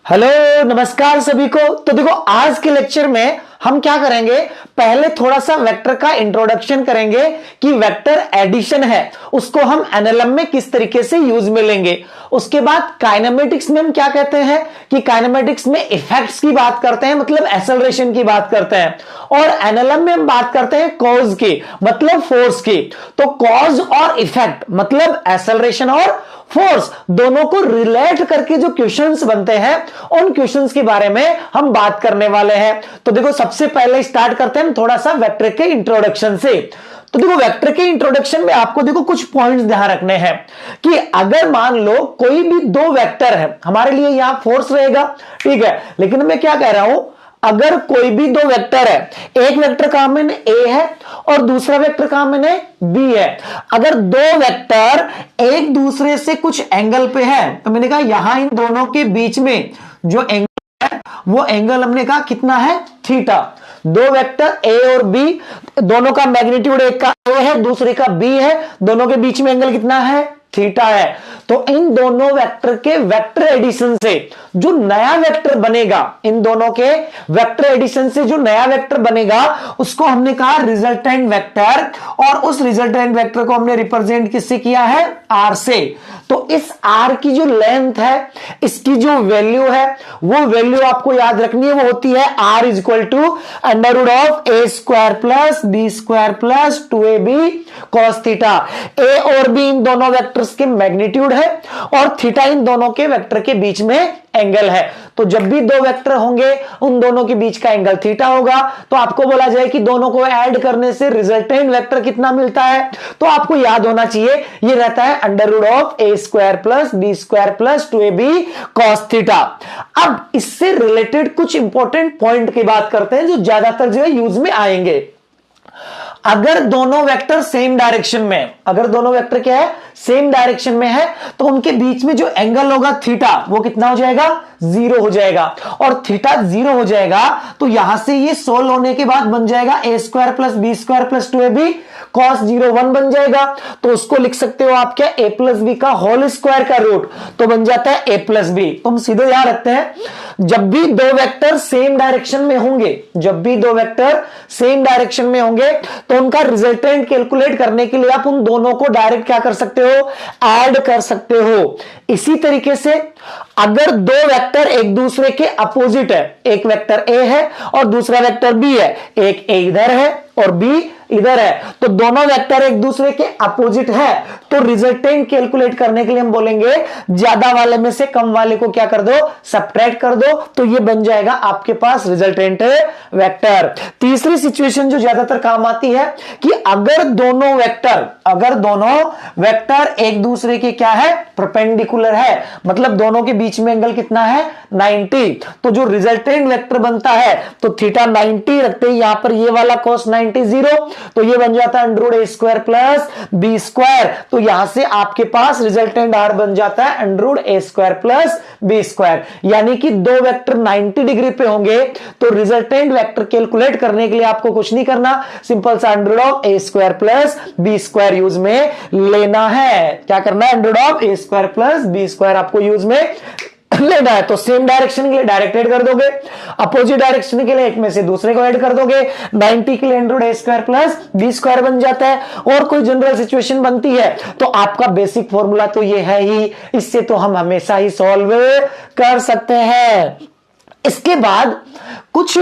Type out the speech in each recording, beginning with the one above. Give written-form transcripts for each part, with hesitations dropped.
Hello, नमस्कार सभी को। तो देखो, आज के लेक्चर में हम क्या करेंगे, पहले थोड़ा सा वेक्टर का इंट्रोडक्शन करेंगे कि वेक्टर एडिशन है उसको हम एनएलएम में किस तरीके से यूज में लेंगे। उसके बाद काइनेमेटिक्स में हम क्या कहते हैं कि काइनेमेटिक्स में इफेक्ट्स की बात करते हैं, मतलब एक्सेलरेशन की बात करते हैं। और एनएलएम में हम बात करते हैं कॉज की, मतलब फोर्स की। तो कॉज और इफेक्ट मतलब एक्सेलरेशन और फोर्स दोनों को रिलेट करके जो क्वेश्चंस बनते हैं उन क्वेश्चंस के बारे में हम बात करने वाले हैं। तो देखो, सबसे पहले स्टार्ट करते हैं थोड़ा सा वेक्टर के इंट्रोडक्शन से। तो देखो, वेक्टर के इंट्रोडक्शन में आपको देखो कुछ पॉइंट्स ध्यान रखने हैं कि अगर मान लो कोई भी दो वेक्टर है, हमारे लिए यहां फोर्स रहेगा, ठीक है, लेकिन मैं क्या कह रहा हूं, अगर कोई भी दो वेक्टर है, एक वेक्टर का मैंने ए है और दूसरा वेक्टर का मैंने बी है। अगर दो वेक्टर एक दूसरे से कुछ एंगल पे है तो मैंने कहा यहां इन दोनों के बीच में जो एंगल है वो एंगल हमने कहा कितना है, थीटा। दो वेक्टर ए और बी, दोनों का मैग्नीट्यूड, एक का ए है दूसरे का बी है, दोनों के बीच में एंगल कितना है, थीटा है। तो इन दोनों वेक्टर के वेक्टर एडिशन से जो नया वेक्टर बनेगा, इन दोनों के वेक्टर एडिशन से जो नया वेक्टर बनेगा उसको हमने कहा रिजल्टेंट वेक्टर। और उस रिजल्टेंट वेक्टर को हमने रिप्रेजेंट किससे किया है, आर से। तो इस आर की जो लेंथ है, इसकी जो वैल्यू है, वो वैल्यू आपको याद रखनी है, वो होती है R is equal to under root of A square plus B square plus 2ab cos theta. A और बी इन दोनों वेक्टर्स के मैग्नीट्यूड है और थीटा इन दोनों के वेक्टर के बीच में एंगल है। तो जब भी दो वेक्टर होंगे उन दोनों के बीच का एंगल थीटा होगा। तो आपको बोला जाए कि दोनों को ऐड करने से रिजल्टेंट वेक्टर कितना मिलता है, तो आपको याद होना चाहिए ये रहता है under root of A square plus B square plus 2ab cos theta. अब इससे रिलेटेड कुछ इंपॉर्टेंट पॉइंट की बात करते हैं जो ज्यादातर जो है यूज में आएंगे। अगर दोनों वेक्टर सेम डायरेक्शन में, अगर दोनों वेक्टर क्या है, सेम डायरेक्शन में है, तो उनके बीच में जो एंगल होगा थीटा वो कितना हो जाएगा, जीरो हो जाएगा। और थीटा जीरो हो जाएगा तो यहां से ये सोल्व होने के बाद बन जाएगा A square plus B square plus 2ab cos 01 बन जाएगा। तो उसको लिख सकते हो आप क्या, ए प्लस बी का होल स्क्वायर का रूट, तो बन जाता है ए प्लस बी। तो हम सीधे यहां रखते हैं, जब भी दो वेक्टर सेम डायरेक्शन में होंगे, जब भी दो वेक्टर सेम डायरेक्शन में होंगे तो उनका रिजल्टेंट कैलकुलेट करने के लिए आप उन दोनों को डायरेक्ट क्या कर सकते हो, ऐड कर सकते हो। इसी तरीके से अगर दो वेक्टर एक दूसरे के अपोजिट है, एक वेक्टर ए है और दूसरा वेक्टर बी है, एक ए इधर है और बी इधर है, तो दोनों वेक्टर एक दूसरे के अपोजिट है, तो रिजल्टेंट कैलकुलेट करने के लिए हम बोलेंगे ज्यादा वाले में से कम वाले को क्या कर दो, सब्ट्रैक्ट कर दो। तो ये बन जाएगा आपके पास रिजल्टेंट वेक्टर। तीसरी सिचुएशन जो ज्यादातर काम आती है कि अगर दोनों वेक्टर एक दूसरे के क्या है, परपेंडिकुलर है, मतलब दोनों के बीच में एंगल कितना है, 90। तो जो रिजल्टेंट वेक्टर बनता है तो थीटा 90 रखते हैं यहां पर, ये वाला cos 90 0, तो ये बन जाता है अंडर रूट ए स्क्वायर प्लस बी स्क्वायर। तो यहां से आपके पास रिजल्टेंट आर बन जाता है अंडर रूट ए स्क्वायर प्लस बी स्क्वायर। यानी कि दो वेक्टर 90 डिग्री पे होंगे तो रिजल्टेंट वेक्टर कैलकुलेट करने के लिए आपको कुछ नहीं करना, सिंपल सा under root of A square plus B square use में लेना है। क्या करना है, under root of A square plus B square आपको यूज में लेना है। तो सेम डायरेक्शन के लिए डायरेक्ट ऐड कर दोगे, अपोजिट डायरेक्शन के लिए एक में से दूसरे को ऐड कर दोगे, 90 के लिए अंडर रूट ए स्क्वायर प्लस बी स्क्वायर बन जाता है। और कोई जनरल सिचुएशन बनती है तो आपका बेसिक फॉर्मूला तो ये है ही, इससे तो हम हमेशा ही सॉल्व कर सकते हैं। इसके बाद कुछ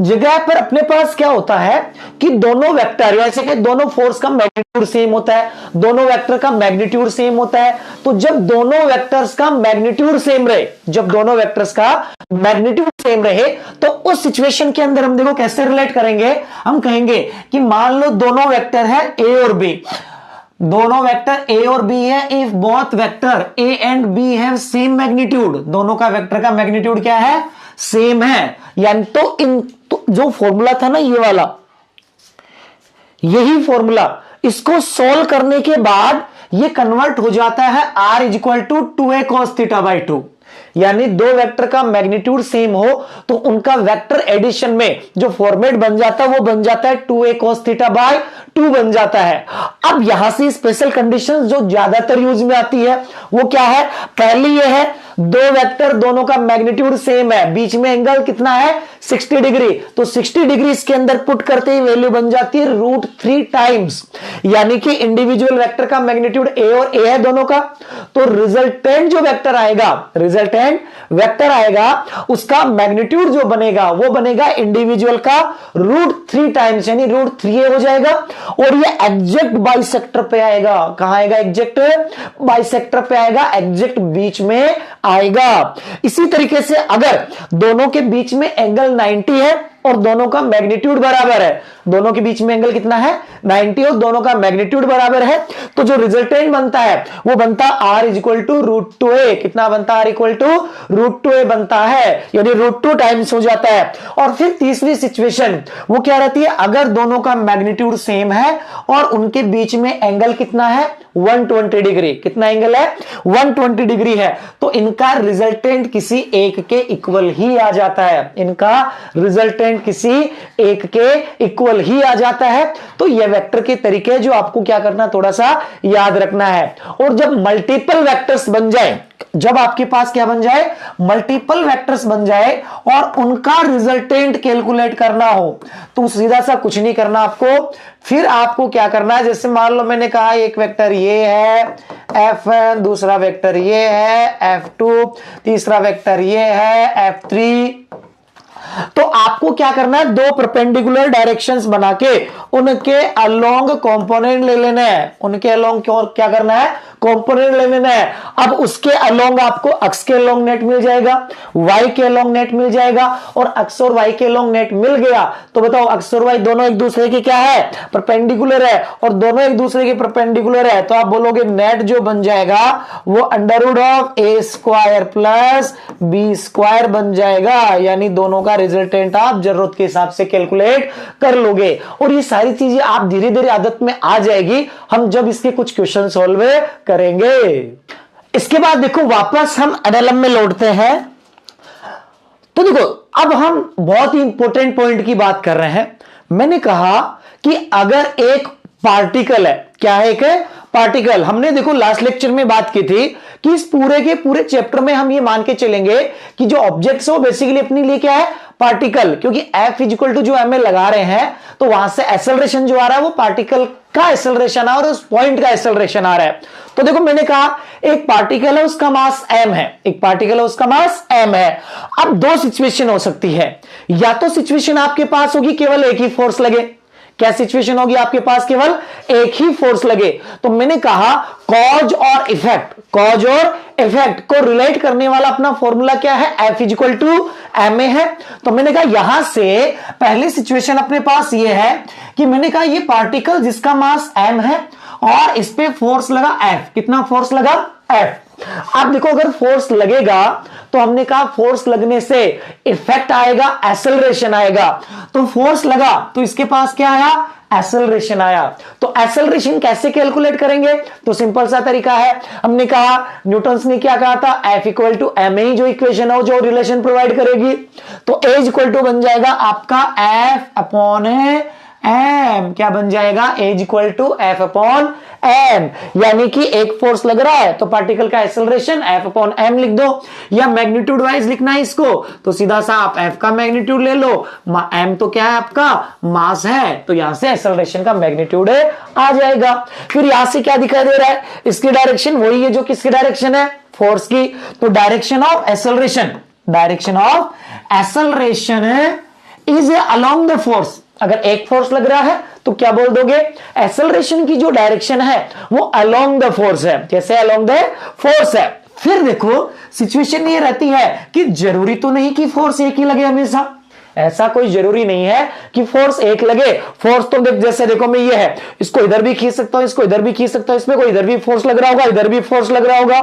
जगह पर अपने पास क्या होता है कि दोनों वेक्टर, जैसे कि दोनों फोर्स का मैग्नीट्यूड सेम होता है, दोनों वेक्टर का मैग्नीट्यूड सेम होता है। तो जब दोनों वेक्टर्स का मैग्नीट्यूड सेम रहे, जब दोनों वेक्टर्स का मैग्नीट्यूड सेम रहे, तो उस सिचुएशन के अंदर हम देखो कैसे रिलेट करेंगे। हम कहेंगे कि मान लो दोनों वेक्टर है ए और बी, दोनों वेक्टर ए और बी है, if both vector A and B have same magnitude, दोनों का वेक्टर का मैग्नीट्यूड क्या है, सेम है। यानी तो जो फॉर्मूला था ना ये वाला, यही फॉर्मूला, इसको सोल्व करने के बाद ये कन्वर्ट हो जाता है R is equal to 2a cos theta by 2। यानी दो वेक्टर का मैग्नीट्यूड सेम हो तो उनका वेक्टर एडिशन में जो फॉर्मेट बन जाता है वो बन जाता है 2a cos थीटा बाई 2 बन जाता है। अब यहां से स्पेशल कंडीशन जो ज्यादातर यूज में आती है वो क्या है, पहली ये है दो वेक्टर दोनों का मैग्नीट्यूड सेम है, बीच में एंगल कितना है 60 डिग्री, तो 60 डिग्री इसके अंदर पुट करते ही वैल्यू बन जाती है √3 टाइम्स, यानी कि इंडिविजुअल वेक्टर का मैग्नीट्यूड ए और ए है दोनों का, तो रिजल्टेंट जो वेक्टर आएगा, रिजल्टेंट वेक्टर आएगा उसका मैग्नीट्यूड जो बनेगा वो बनेगा इंडिविजुअल का √3 टाइम्स, यानी √3a हो जाएगा, और ये एग्जैक्ट बाइसेक्टर पे आएगा। कहां आएगा? एग्जैक्ट बाइसेक्टर पे आएगा, एग्जैक्ट बीच में आएगा। इसी तरीके से अगर दोनों के बीच में एंगल 90 है और दोनों का मैग्नीट्यूड बराबर है, दोनों के बीच में एंगल कितना है 90 और दोनों का मैग्नीट्यूड बराबर है, तो जो रिजल्टेंट बनता है वो बनता R = √2a। कितना बनता है? R = √2a बनता है, यानी √2 टाइम्स हो जाता है। और फिर तीसरी सिचुएशन वो क्या रहती है? अगर दोनों का मैग्नीट्यूड सेम है और उनके बीच में एंगल कितना है 120 डिग्री, कितना एंगल है 120 डिग्री है, तो इनका रिजल्टेंट किसी एक के इक्वल ही आ जाता है, इनका रिजल्टेंट किसी एक के इक्वल ही आ जाता है। तो यह वेक्टर के तरीके जो आपको क्या करना थोड़ा सा याद रखना है। और जब मल्टीपल वेक्टर्स बन जाए, जब आपके पास क्या बन जाए मल्टीपल वेक्टर्स बन जाए और उनका रिजल्टेंट कैलकुलेट करना हो, तो सीधा सा कुछ नहीं करना आपको, फिर आपको क्या करना है, जैसे मान लो मैंने कहा एक वेक्टर ये है F1, दूसरा वेक्टर ये है F2, तीसरा वेक्टर ये है F3, तो आपको क्या करना है, दो परपेंडिकुलर डायरेक्शंस बना के उनके अलोंग कंपोनेंट ले लेना है, उनके अलोंग क्या करना है कंपोनेंट ले लेना है। अब उसके अलोंग आपको अक्ष के अलोंग नेट मिल जाएगा, वाई के अलोंग नेट मिल जाएगा, और अक्ष और वाई के अलोंग नेट मिल गया तो बताओ अक्ष और वाई दोनों एक दूसरे के क्या है परपेंडिकुलर है, और दोनों एक दूसरे के परपेंडिकुलर है, तो आप बोलोगे नेट जो बन जाएगा वो √a² प्लस b² बन जाएगा, यानी दोनों का रिजल्टेंट आप जरूरत के हिसाब से कैलकुलेट कर लोगे। और ये सारी चीजें आप धीरे धीरे आदत में आ जाएगी हम जब इसके कुछ क्वेश्चन सॉल्व करेंगे। इसके बाद देखो वापस हम एनएलएम में लौटते हैं। तो देखो अब हम बहुत ही इंपॉर्टेंट पॉइंट की बात कर रहे हैं। मैंने कहा कि अगर एक पार्टिकल है, क्या है एक पार्टिकल, हमने देखो लास्ट लेक्चर में बात की थी कि इस पूरे के पूरे चैप्टर में हम ये मान के चलेंगे कि जो ऑब्जेक्ट्स है वो बेसिकली अपने लिए क्या है पार्टिकल, क्योंकि F = जो एम लगा रहे हैं तो वहां से एक्सेलरेशन जो आ रहा है वो पार्टिकल का एक्सेलरेशन आ रहा है और उस पॉइंट का एक्सेलरेशन आ रहा है। तो देखो मैंने कहा एक पार्टिकल है उसका मास m है, एक पार्टिकल है उसका मास m है। अब दो सिचुएशन हो सकती है, या तो सिचुएशन आपके पास होगी केवल एक ही फोर्स लगे, क्या सिचुएशन होगी आपके पास केवल एक ही फोर्स लगे, तो मैंने कहा कॉज और इफेक्ट, कॉज और इफेक्ट को रिलेट करने वाला अपना फॉर्मूला क्या है F = ma है। तो मैंने कहा यहां से पहली सिचुएशन अपने पास ये है कि मैंने कहा ये पार्टिकल जिसका मास m है और इस पे फोर्स लगा F, कितना फोर्स लगा F। आप देखो अगर फोर्स लगेगा तो हमने कहा फोर्स लगने से इफेक्ट आएगा, एक्सेलरेशन आएगा, तो फोर्स लगा तो इसके पास क्या आया एक्सेलरेशन आया। तो एक्सेलरेशन कैसे कैलकुलेट करेंगे, तो सिंपल सा तरीका है, हमने कहा न्यूटन्स ने क्या कहा था F = ma, जो इक्वेशन है जो रिलेशन प्रोवाइड करेगी, तो A = बन जाएगा आपका F/m, क्या बन जाएगा A = F/m, यानी कि एक फोर्स लग रहा है तो पार्टिकल का एक्सेलरेशन F/m लिख दो, या मैग्नीट्यूड वाइज लिखना है इसको तो सीधा सा आप F का मैग्नीट्यूड ले लो, m तो क्या है आपका मास है, तो यहां से एक्सेलरेशन का मैग्नीट्यूड आ जाएगा। फिर यहां से क्या दिखाई दे रहा है, इसकी डायरेक्शन वही है जो किसकी डायरेक्शन है फोर्स की, तो direction of acceleration, direction of acceleration is along the force. अगर एक फोर्स लग रहा है तो क्या बोल दोगे एक्सेलरेशन की जो डायरेक्शन है वो अलोंग द फोर्स है, कैसे अलोंग द फोर्स है। फिर देखो सिचुएशन ये रहती है कि जरूरी तो नहीं कि फोर्स एक ही लगे हमेशा, ऐसा कोई जरूरी नहीं है कि फोर्स एक लगे। फोर्स तो जैसे देखो मैं ये है इसको इधर भी खींच सकता हूं, इसको इधर भी खींच सकता हूं, इसमें कोई इधर भी फोर्स लग रहा होगा, इधर भी फोर्स लग रहा होगा।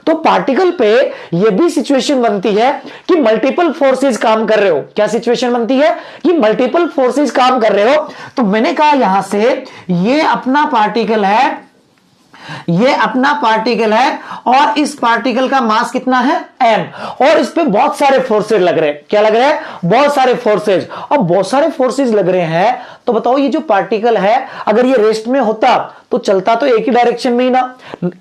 तो पार्टिकल पे ये भी सिचुएशन बनती है कि मल्टीपल फोर्सेस काम कर रहे हो, क्या सिचुएशन बनती है कि मल्टीपल फोर्सेस काम कर रहे हो। तो मैंने कहा यहां से ये अपना पार्टिकल है, ये अपना पार्टिकल है और इस पार्टिकल का मास कितना है m, और इस पे बहुत सारे फोर्सेज लग रहे हैं, क्या लग रहे हैं बहुत सारे फोर्सेज, और बहुत सारे फोर्सेज लग रहे हैं। तो बताओ ये जो पार्टिकल है अगर ये रेस्ट में होता तो चलता तो एक ही डायरेक्शन में ही ना,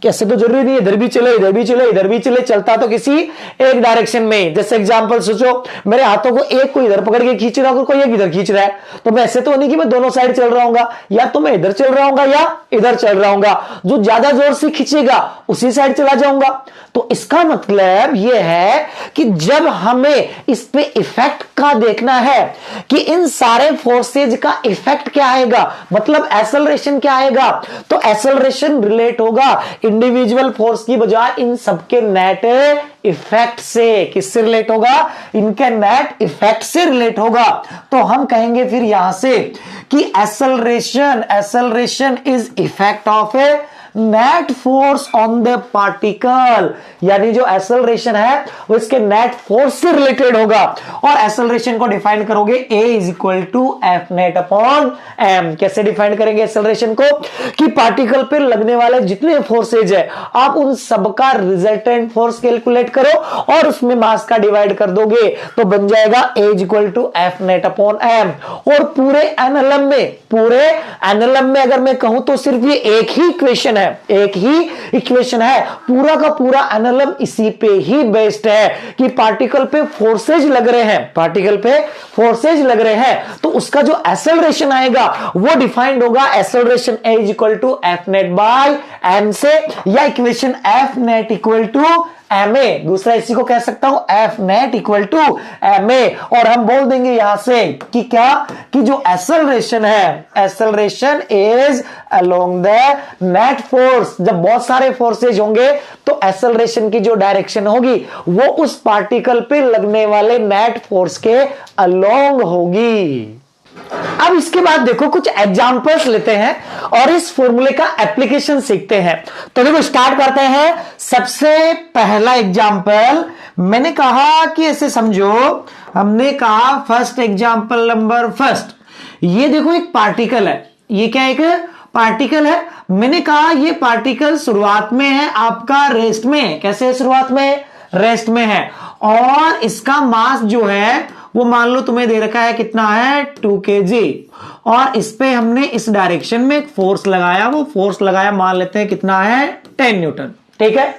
कैसे तो जरूरी नहीं इधर भी चले इधर भी चले इधर भी चले, चलता तो किसी एक डायरेक्शन में। जैसे एग्जांपल सोचो, मेरे हाथों को एक को इधर पकड़ के खींच रहा हूं, कोई एक इधर खींच रहा है, तो मैं ऐसे तो नहीं कि मैं दोनों साइड चल रहा हूंगा, या तो मैं इधर चल रहा हूंगा या इधर चल रहा हूंगा, जो ज्यादा जोर से खींचेगा उसी साइड चला जाऊंगा। तो इसका मतलब यह है कि जब हमें इस पे इफेक्ट का देखना है कि इन सारे फोर्सेज का इफेक्ट क्या आएगा, मतलब एक्सेलरेशन क्या आएगा, तो एक्सेलरेशन रिलेट होगा इंडिविजुअल फोर्स की बजाय इन सबके नेट इफेक्ट से। किससे रिलेट होगा? इनके नेट इफेक्ट से रिलेट होगा। तो हम कहेंगे फिर यहां से कि acceleration is effect of A net force on the particle, यानी जो एक्सेलरेशन है वो इसके नेट फोर्स से रिलेटेड होगा। और एक्सेलरेशन को डिफाइन करोगे A is equal to F net upon m. कैसे डिफाइन करेंगे एक्सेलरेशन को? कि पार्टिकल पे लगने वाले जितने फोर्सेज है आप उन सबका रिजल्टेंट फोर्स कैलकुलेट करो और उसमें मास का डिवाइड कर दोगे तो बन जाएगा A is equal to F net upon m. और पूरे एनएलएम में अगर मैं कहूं तो सिर्फ ये एक ही इक्वेशन है, एक ही इक्वेशन है, पूरा का पूरा एनएलएम इसी पे ही बेस्ड है कि पार्टिकल पे फोर्सेज लग रहे हैं, पार्टिकल पे फोर्सेज लग रहे हैं, तो उसका जो एक्सेलरेशन आएगा वो डिफाइंड होगा acceleration A is equal to F net by m से, या equation F net equal to M a. दूसरा इसी को कह सकता हूं F net equal to M A. और हम बोल देंगे यहां से कि क्या, कि जो एक्सेलरेशन है, acceleration is along the net force. जब बहुत सारे फोर्सेज होंगे तो एक्सेलरेशन की जो डायरेक्शन होगी वो उस पार्टिकल पे लगने वाले नेट फोर्स के अलोंग होगी। अब इसके बाद देखो कुछ एग्जांपल्स लेते हैं और इस फॉर्मूले का एप्लीकेशन सीखते हैं। तो देखो स्टार्ट करते हैं। सबसे पहला एग्जांपल मैंने कहा कि ऐसे समझो, हमने कहा फर्स्ट एग्जांपल नंबर फर्स्ट, ये देखो एक पार्टिकल है, ये क्या एक पार्टिकल है। मैंने कहा ये पार्टिकल शुरुआत में है आपका रेस्ट में, कैसे है शुरुआत में? रेस्ट में है, और इसका मास जो है वो मान लो तुम्हें दे रखा है कितना है 2 kg, और इस पे हमने इस डायरेक्शन में एक फोर्स लगाया, वो फोर्स लगाया मान लेते हैं कितना है 10 न्यूटन। ठीक है,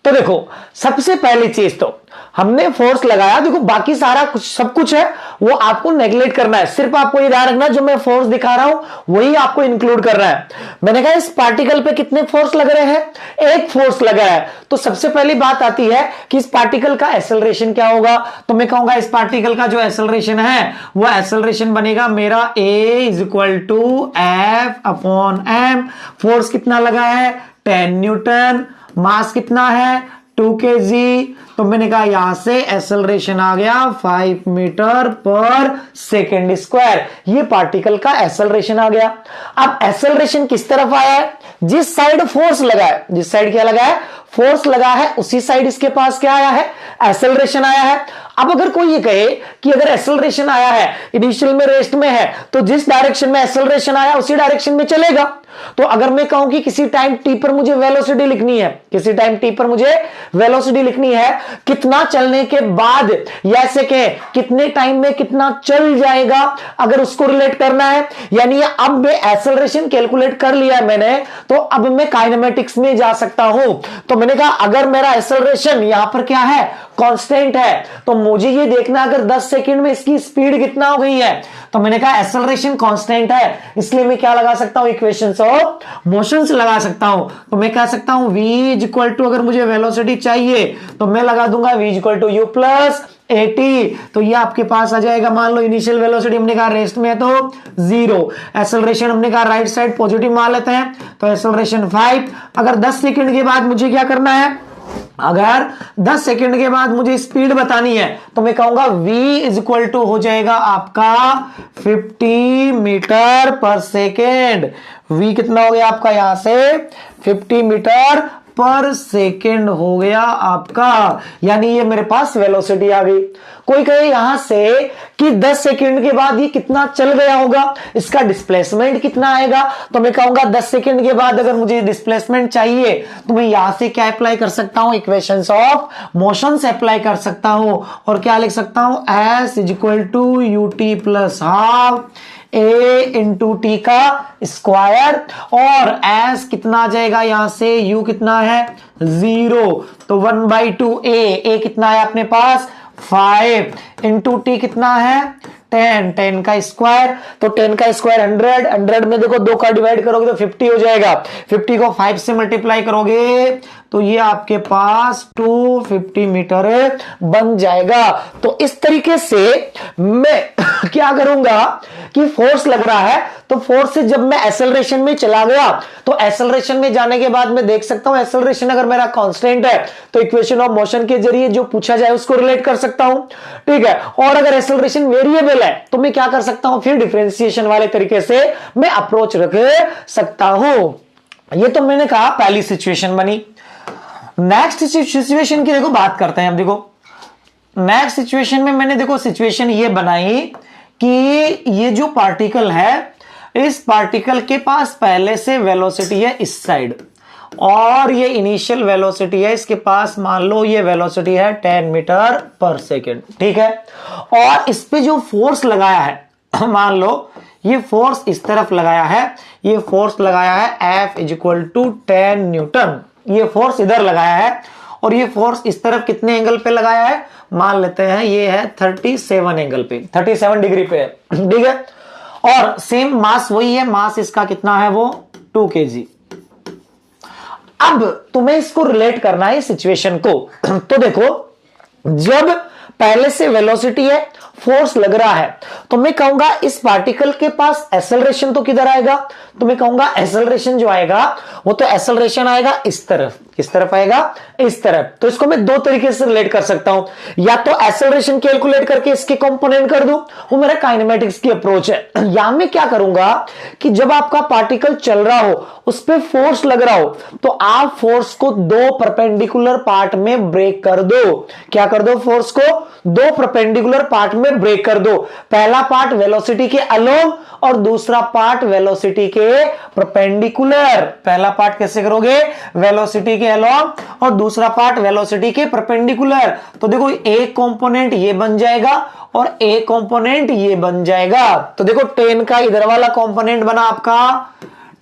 तो देखो सबसे पहली चीज तो हमने फोर्स लगाया, देखो बाकी सारा कुछ सब कुछ है वो आपको नेगलेक्ट करना है, सिर्फ आपको ये ध्यान रखना जो मैं फोर्स दिखा रहा हूं वही आपको इंक्लूड करना है। मैंने कहा इस पार्टिकल पे कितने फोर्स लग रहे हैं? एक फोर्स लगा है। तो सबसे पहली बात आती है कि इस पार्टिकल का एक्सेलरेशन क्या होगा, तो मैं कहूंगा इस पार्टिकल का जो एक्सेलरेशन है वो एक्सेलरेशन बनेगा मेरा A is equal to F upon m. Force कितना लगा है 10 न्यूटन, मास कितना है 2 kg, तो मैंने कहा यहां से एक्सेलरेशन आ गया 5 मीटर पर सेकेंड स्क्वायर। ये पार्टिकल का एक्सेलरेशन आ गया। अब एक्सेलरेशन किस तरफ आया है? जिस साइड फोर्स लगा है, जिस साइड क्या लगा है? फोर्स लगा है, उसी साइड इसके पास क्या आया है? एक्सेलरेशन आया है। अब अगर कोई ये कहे कि अगर एक्सेलरेशन आया है, इनिशियल में रेस्ट में है, तो जिस डायरेक्शन में एक्सेलरेशन आया उसी डायरेक्शन में चलेगा। तो अगर मैं कहूं कि किसी टाइम टी पर मुझे वेलोसिटी लिखनी है, किसी टाइम टी पर मुझे वेलोसिटी लिखनी है, कितना चलने के बाद, या ऐसे कहें कितने टाइम में कितना चल जाएगा, अगर उसको रिलेट करना है, यानी अब मैं एक्सेलरेशन कैलकुलेट कर लिया है मैंने, तो अब मैं काइनेमेटिक्स में जा सकता हूं। तो मैंने कहा अगर मेरा एक्सेलरेशन यहां पर क्या है? कांस्टेंट है, तो मुझे ये देखना अगर 10 सेकंड में इसकी स्पीड कितना हो गई है, तो मैंने कहा एक्सेलरेशन कांस्टेंट है, इसलिए मैं क्या लगा सकता हूं? इक्वेशंस ऑफ मोशंस लगा सकता हूं। तो मैं कह सकता हूं v इज इक्वल टू, अगर मुझे वेलोसिटी चाहिए तो मैं लगा दूंगा v is equal to u plus 80। तो ये आपके पास आ जाएगा, मान लो इनिशियल वेलोसिटी हमने कहा रेस्ट में है तो 0, एक्सेलरेशन हमने कहा राइट साइड पॉजिटिव मान लेते हैं तो एक्सेलरेशन 5। अगर 10 सेकंड के बाद मुझे क्या करना है? अगर 10 सेकंड के बाद मुझे स्पीड बतानी है तो मैं कहूंगा v इज इक्वल टू हो जाएगा आपका 50 मीटर पर सेकेंड। v कितना हो गया आपका यहां से 50 मीटर पर सेकेंड हो गया आपका, यानी ये मेरे पास वेलोसिटी आ गई। कोई कहे यहां से कि 10 सेकंड के बाद ये कितना चल गया होगा, इसका डिस्प्लेसमेंट कितना आएगा, तो मैं कहूंगा 10 सेकंड के बाद अगर मुझे डिस्प्लेसमेंट चाहिए तो मैं यहां से क्या अप्लाई कर सकता हूं? इक्वेशंस ऑफ मोशन से अप्लाई कर सकता हूं, और क्या लिख सकता हूं? s is equal to ut plus half a into t का स्क्वायर, और s कितना आ जाएगा यहां से, u कितना है 0, तो 1/2 a कितना है अपने पास 5 इंटू टी कितना है 10 का स्क्वायर, तो 10 का स्क्वायर 100 में देखो 2 का डिवाइड करोगे तो 50 हो जाएगा, 50 को 5 से मल्टीप्लाई करोगे तो ये आपके पास 250 मीटर बन जाएगा। तो इस तरीके से मैं क्या करूंगा कि फोर्स लग रहा है, तो फोर्स से जब मैं एक्सेलरेशन में चला गया तो एक्सेलरेशन में जाने के बाद मैं देख सकता हूं एक्सेलरेशन अगर मेरा कांस्टेंट है तो इक्वेशन ऑफ मोशन के जरिए जो पूछा जाए उसको रिलेट कर सकता हूं, ठीक है। और अगर एक्सेलरेशन वेरिएबल है तो मैं क्या कर सकता हूं, फिर डिफरेंशिएशन वाले तरीके से मैं अप्रोच रख सकता हूं। ये तो मैंने कहा पहली सिचुएशन बनी। नेक्स्ट सिचुएशन की देखो बात करते हैं। अब देखो नेक्स्ट सिचुएशन में मैंने देखो सिचुएशन ये बनाई कि ये जो पार्टिकल है इस पार्टिकल के पास पहले से वेलोसिटी है इस साइड और ये इनिशियल वेलोसिटी है इसके पास, मान लो ये वेलोसिटी है 10 मीटर पर सेकेंड, ठीक है। और इस पे जो फोर्स लगाया है मान लो ये फोर्स इस तरफ लगाया है, ये फोर्स लगाया है F = 10 न्यूटन, ये फोर्स इधर लगाया है और ये फोर्स इस तरफ कितने एंगल पे लगाया है, मान लेते हैं ये है 37 एंगल पे, 37 डिग्री पे, ठीक है। और सेम मास वही है, मास इसका कितना है वो 2 kg। अब तुम्हें इसको रिलेट करना है सिचुएशन को तो देखो जब पहले से वेलोसिटी है फोर्स लग रहा है तो मैं कहूंगा इस पार्टिकल के पास एक्सेलरेशन तो किधर आएगा, तो मैं कहूंगा एक्सेलरेशन जो आएगा वो तो एक्सेलरेशन आएगा इस तरफ, किस तरफ आएगा इस तरफ। तो इसको मैं दो तरीके से रिलेट कर सकता हूं, या तो एक्सेलरेशन कैलकुलेट करके इसके कंपोनेंट कर दूं, वो मेरा काइनेमेटिक्स की अप्रोच है। या मैं क्या करूंगा कि जब आपका पार्टिकल चल रहा हो उस पर फोर्स लग रहा हो तो आप फोर्स को 2 परपेंडिकुलर पार्ट में ब्रेक कर दो। क्या कर दो, फोर्स को 2 परपेंडिकुलर पार्ट में ब्रेक कर दो। पहला पार्ट वेलोसिटी के अलोंग और दूसरा पार्ट वेलोसिटी के परपेंडिकुलर। पहला पार्ट कैसे करोगे, वेलोसिटी के अलोंग और दूसरा पार्ट वेलोसिटी के परपेंडिकुलर। तो देखो एक कंपोनेंट ये बन जाएगा और एक कंपोनेंट ये बन जाएगा। तो देखो 10 का इधर वाला कंपोनेंट बना आपका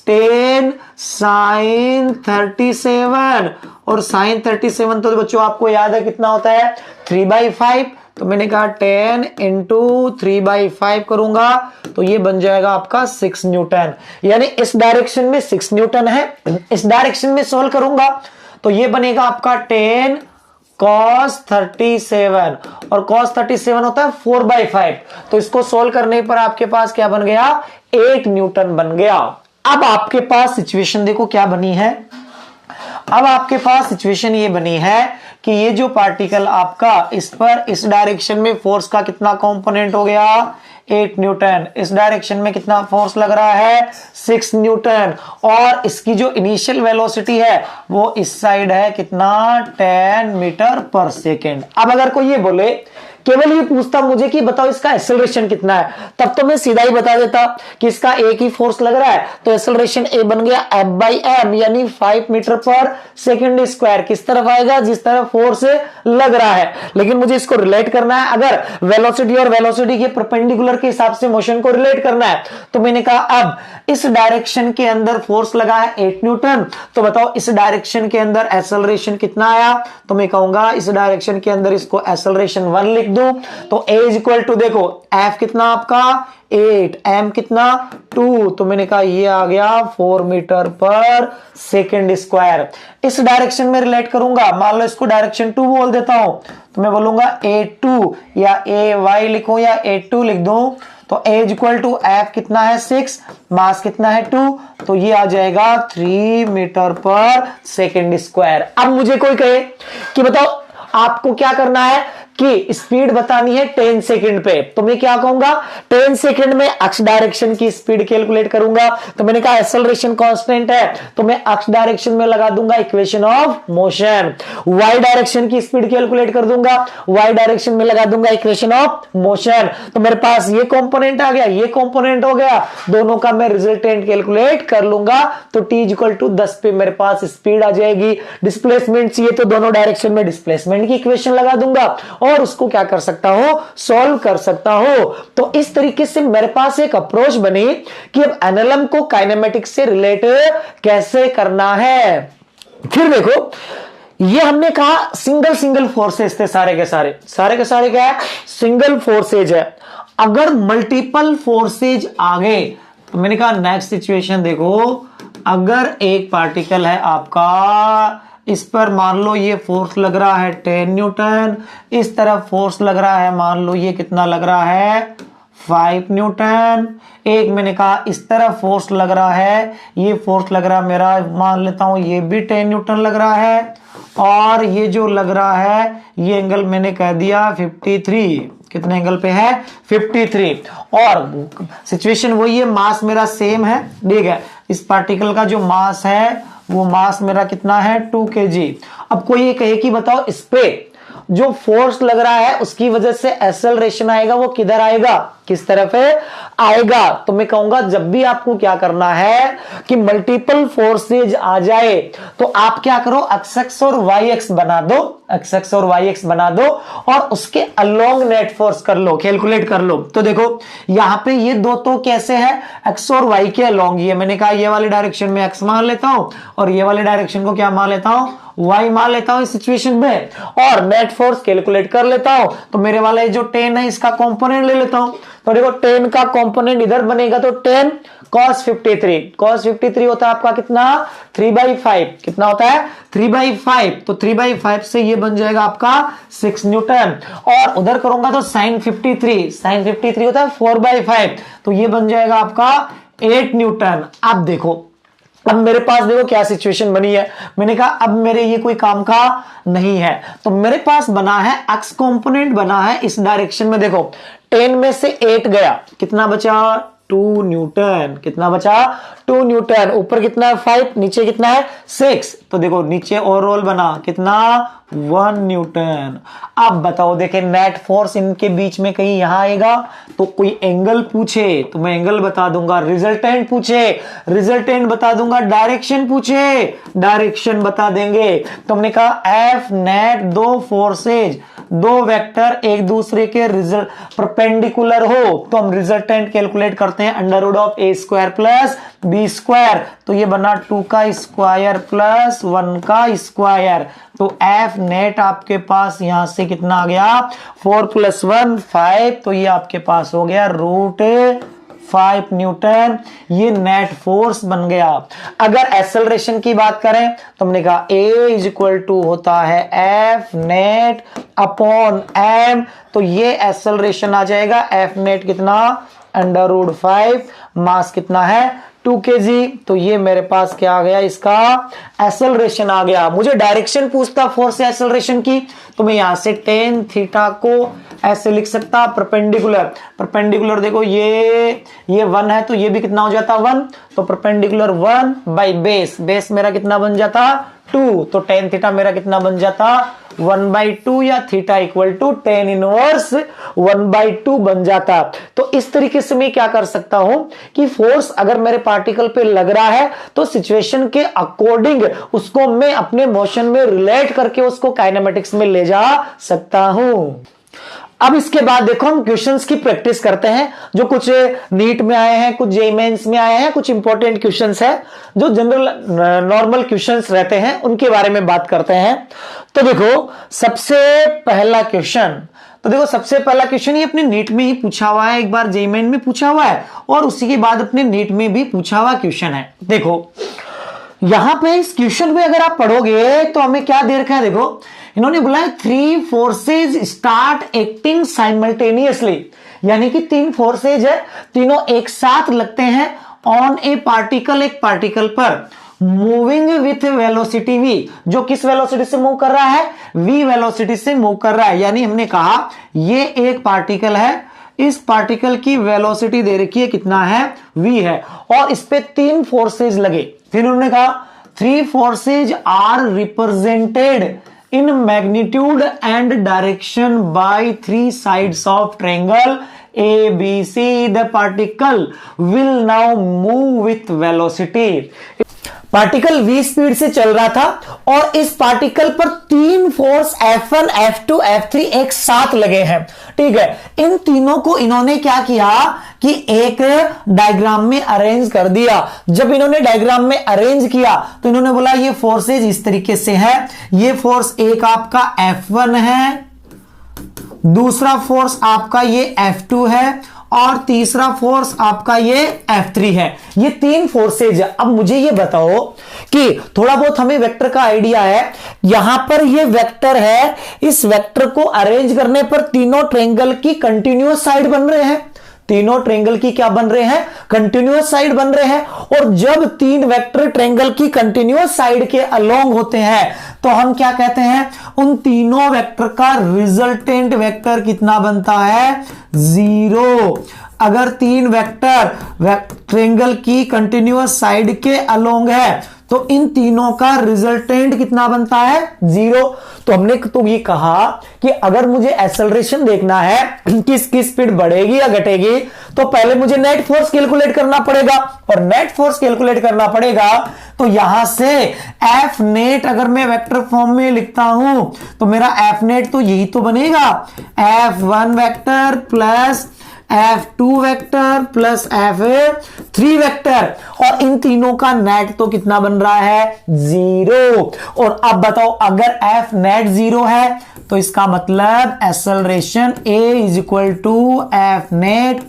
10 sin 37 और sin 37 तो बच्चों आपको याद है कितना होता है 3/5। तो मैंने कहा 10 × 3/5 करूंगा तो ये बन जाएगा आपका 6 न्यूटन, यानी इस डायरेक्शन में 6 न्यूटन है। इस डायरेक्शन में सोल्व करूंगा तो ये बनेगा आपका 10 cos 37 और cos 37 होता है 4/5। तो इसको सोल्व करने पर आपके पास क्या बन गया, 8 न्यूटन बन गया। अब आपके पास सिचुएशन देखो क्या बनी है, अब आपके पास सिचुएशन ये बनी है कि ये जो पार्टिकल आपका इस पर इस डायरेक्शन में फोर्स का कितना कंपोनेंट हो गया 8 न्यूटन, इस डायरेक्शन में कितना फोर्स लग रहा है 6 न्यूटन, और इसकी जो इनिशियल वेलोसिटी है वो इस साइड है कितना 10 मीटर पर सेकेंड। अब अगर कोई ये बोले केवल ये पूछता मुझे कि बताओ इसका एक्सेलरेशन कितना है, तब तो मैं सीधा ही बता देता कि इसका एक ही फोर्स लग रहा है तो एक्सेलरेशन ए बन गया F/m यानी 5 मीटर पर सेकेंड स्क्वायर। किस तरफ आएगा, जिस तरफ फोर्स लग रहा है। लेकिन मुझे इसको रिलेट करना है, अगर वेलोसिटी और वेलोसिटी के परपेंडिकुलर के हिसाब से मोशन को रिलेट करना है तो मैंने कहा अब इस डायरेक्शन के अंदर फोर्स लगा है 8 न्यूटन, तो बताओ इस डायरेक्शन के अंदर एक्सेलरेशन कितना आया, तो मैं कहूंगा इस डायरेक्शन के अंदर इसको एक्सेलरेशन 1 लिख दूं। तो A = देखो F कितना आपका 8, M कितना 2, तो मैंने कहा ये आ गया 4 मीटर पर सेकेंड स्क्वायर। इस डायरेक्शन में रिलेट करूंगा, मान लो इसको डायरेक्शन 2 बोल देता हूं तो मैं बोलूंगा A2 या AY लिखूं या A2 लिख दूं। तो A = F कितना है 6, मास कितना है 2, तो ये आ जाएगा 3 मीटर पर सेकेंड स्क्वायर। अब मुझे कोई कहे कि बताओ आपको क्या करना है कि स्पीड बतानी है 10 सेकंड पे, तो मैं क्या कहूंगा 10 सेकंड में अक्ष डायरेक्शन की स्पीड कैलकुलेट करूंगा। तो मैंने कहा एक्सेलरेशन कांस्टेंट है तो मैं अक्ष डायरेक्शन में लगा दूंगा equation of motion. Y direction की स्पीड कैलकुलेट कर दूंगा, वाई डायरेक्शन में लगा दूंगा इक्वेशन ऑफ मोशन। तो मेरे पास ये कंपोनेंट आ गया, ये कंपोनेंट हो गया, दोनों का मैं रिजल्टेंट कैलकुलेट कर लूंगा। तो T = 10 पे मेरे पास स्पीड आ जाएगी। डिस्प्लेसमेंट चाहिए तो दोनों डायरेक्शन में डिस्प्लेसमेंट की इक्वेशन लगा दूंगा और उसको क्या कर सकता हो, सॉल्व कर सकता हो। तो इस तरीके से मेरे पास एक अप्रोच बनी कि अब एनएलएम को काइनेमेटिक्स से रिलेट कैसे करना है। फिर देखो, ये हमने कहा सिंगल फोर्सेज थे, सारे के सारे क्या है, सिंगल फोर्सेज है। अगर मल्टीपल फोर्सेज आ गए तो मैंने कहा नेक्स्ट सिचुएशन देखो, अगर एक पार्टिकल है आपका, इस पर मान लो ये फोर्स लग रहा है 10 न्यूटन, इस तरफ फोर्स लग रहा है मान लो ये कितना लग रहा है 5 न्यूटन, एक मैंने कहा इस तरफ फोर्स लग रहा है, ये फोर्स लग रहा है मेरा, मान लेता हूं ये भी 10 न्यूटन लग रहा है, और ये जो लग रहा है ये एंगल मैंने कह दिया 53, कितने एंगल पे है 53, और सिचुएशन वही है, मास मेरा सेम है, ठीक है, इस पार्टिकल का जो मास है वो मास मेरा कितना है 2 kg। अब कोई ये कहे कि बताओ इस पे जो फोर्स लग रहा है उसकी वजह से एक्सेलरेशन आएगा, वो किधर आएगा, किस तरफ है आएगा। तो मैं कहूंगा जब भी आपको क्या करना है कि मल्टीपल फोर्सेज आ जाए तो आप क्या करो, एक्स एक्स और वाई एक्स बना दो, एक्स एक्स और वाई एक्स बना दो, और उसके अलोंग नेट फोर्स कर लो, कैलकुलेट कर लो। तो देखो यहां पे ये दो तो कैसे है, एक्स और वाई के अलोंग, ये मैंने कहा ये वाली डायरेक्शन में एक्स मान लेता हूं और ये वाली डायरेक्शन को क्या मान लेता हूं, वाई मान लेता हूं इस सिचुएशन में, और नेट फोर्स कैलकुलेट कर लेता हूं। तो मेरे वाला जो 10 है इसका कंपोनेंट ले लेता हूं, तो देखो 10 का कंपोनेंट इधर बनेगा तो 10 cos 53, cos 53 होता है आपका कितना 3/5, कितना होता है 3/5, तो 3/5 से ये बन जाएगा आपका 6 न्यूटन, और उधर करूंगा तो sin 53 होता है 4/5, तो ये बन जाएगा आपका 8 न्यूटन। अब देखो, अब मेरे पास देखो क्या सिचुएशन बनी है, मैंने कहा अब मेरे ये कोई काम का नहीं है, तो मेरे पास बना है एक्स कंपोनेंट बना है इस डायरेक्शन में, देखो 10 में से 8 गया, कितना बचा 2 न्यूटन, कितना बचा 2 न्यूटन, ऊपर कितना है 5, नीचे कितना है 6, तो देखो नीचे ओवरऑल बना कितना 1 न्यूटन। अब बताओ देखें नेट फोर्स इनके बीच में कहीं यहां आएगा, तो कोई एंगल पूछे तो मैं एंगल बता दूंगा, रिजल्टेंट पूछे रिजल्टेंट बता दूंगा, डायरेक्शन पूछे डायरेक्शन बता देंगे। तो हमने कहा एफ नेट दो फोर्सेज, दो वेक्टर एक दूसरे के परपेंडिकुलर हो तो हम रिजल्टेंट कैलकुलेट करते हैं √a² प्लस b², तो ये बना 2 का स्क्वायर प्लस 1 का स्क्वायर, तो एफ नेट आपके पास यहां से कितना आ गया 4 + 1 5, तो ये आपके पास हो गया √5 न्यूटन, ये नेट फोर्स बन गया। अगर एक्सेलरेशन की बात करें तो हमने कहा A = होता है F नेट अपॉन m, तो ये एक्सेलरेशन आ जाएगा F नेट कितना √5, मास कितना है 2 kg, तो ये मेरे पास क्या आ गया, इसका एक्सेलरेशन आ गया। मुझे डायरेक्शन पूछता फोर्स से एक्सेलरेशन की, तो मैं यहां से tan थीटा को ऐसे लिख सकता, परपेंडिकुलर देखो ये 1 है तो ये भी कितना हो जाता 1, तो परपेंडिकुलर 1/बेस, बेस मेरा कितना बन जाता 2, तो tan थीटा मेरा कितना बन जाता 1/2, या थीटा = tan इनवर्स 1/2 बन जाता। तो इस तरीके से मैं क्या कर सकता हूं कि फोर्स अगर मेरे पार्टिकल पे लग रहा है तो सिचुएशन के अकॉर्डिंग उसको मैं अपने मोशन में रिलेट करके उसको काइनेमेटिक्स में ले जा सकता हूं। अब इसके बाद देखो हम क्वेश्चंस की प्रैक्टिस करते हैं, जो कुछ नीट में आए हैं, कुछ जेईई मेंस में आए हैं, कुछ इंपॉर्टेंट क्वेश्चंस है जो जनरल नॉर्मल क्वेश्चंस रहते हैं उनके बारे में बात करते हैं। तो देखो सबसे पहला क्वेश्चन, ये अपने नीट में ही पूछा हुआ है, एक बार जेईई मेन में पूछा हुआ है और उसी के बाद अपने नीट में भी पूछा हुआ क्वेश्चन है। देखो यहां पे इस क्वेश्चन में अगर आप पढ़ोगे तो हमें क्या दे रखा है, देखो इन्होंने बोला है 3 फोर्सेज स्टार्ट एक्टिंग साइमल्टेनियसली, यानी कि 3 फोर्सेज है, तीनों एक साथ लगते हैं ऑन ए पार्टिकल, एक पार्टिकल पर, मूविंग विथ वेलोसिटी v, जो किस वेलोसिटी से मूव कर रहा है v वेलोसिटी से मूव कर रहा है। यानी हमने कहा ये एक पार्टिकल है, इस पार्टिकल की वेलोसिटी दे रखी है कितना है v है, और इस पे 3 फोर्सेज लगे। फिर उन्होंने कहा 3 forces are represented in magnitude and direction by 3 sides of triangle ABC. The particle will now move with velocity. Particle v speed से चल रहा था और इस पार्टिकल पर 3 फोर्स F1, F2, F3 एक साथ लगे हैं। ठीक है, इन तीनों को इन्होंने क्या किया कि एक डायग्राम में अरेंज कर दिया। जब इन्होंने डायग्राम में अरेंज किया तो इन्होंने बोला ये फोर्सेज इस तरीके से है, ये फोर्स एक आपका F1 है, दूसरा फोर्स आपका ये F2 है और तीसरा फोर्स आपका ये F3 है। ये 3 फोर्सेज है। अब मुझे ये बताओ कि थोड़ा बहुत हमें वेक्टर का आइडिया है, यहां पर ये वेक्टर है, इस वेक्टर को अरेंज करने पर तीनों ट्रायंगल की कंटिन्यूअस साइड बन रहे हैं। तीनों ट्रायंगल की क्या बन रहे हैं? कंटिन्यूअस साइड बन रहे हैं। और जब 3 वेक्टर ट्रायंगल की कंटिन्यूअस साइड के अलोंग होते हैं तो हम क्या कहते हैं? उन तीनों वेक्टर का रिजल्टेंट वेक्टर कितना बनता है? 0। अगर 3 वेक्टर ट्रायंगल की कंटिन्यूअस साइड के अलोंग है तो इन तीनों का रिजल्टेंट कितना बनता है? 0। तो हमने तो ये कहा कि अगर मुझे एक्सेलरेशन देखना है कि इसकी स्पीड बढ़ेगी या घटेगी तो पहले मुझे नेट फोर्स कैलकुलेट करना पड़ेगा, और नेट फोर्स कैलकुलेट करना पड़ेगा तो यहां से एफ नेट अगर मैं वेक्टर फॉर्म में लिखता हूं तो मेरा एफ नेट तो यही तो बनेगा, F1 vector plus F2 vector plus F3 vector, और इन तीनों का नेट तो कितना बन रहा है? 0। और अब बताओ अगर F नेट 0 है तो इसका मतलब acceleration A is equal to F net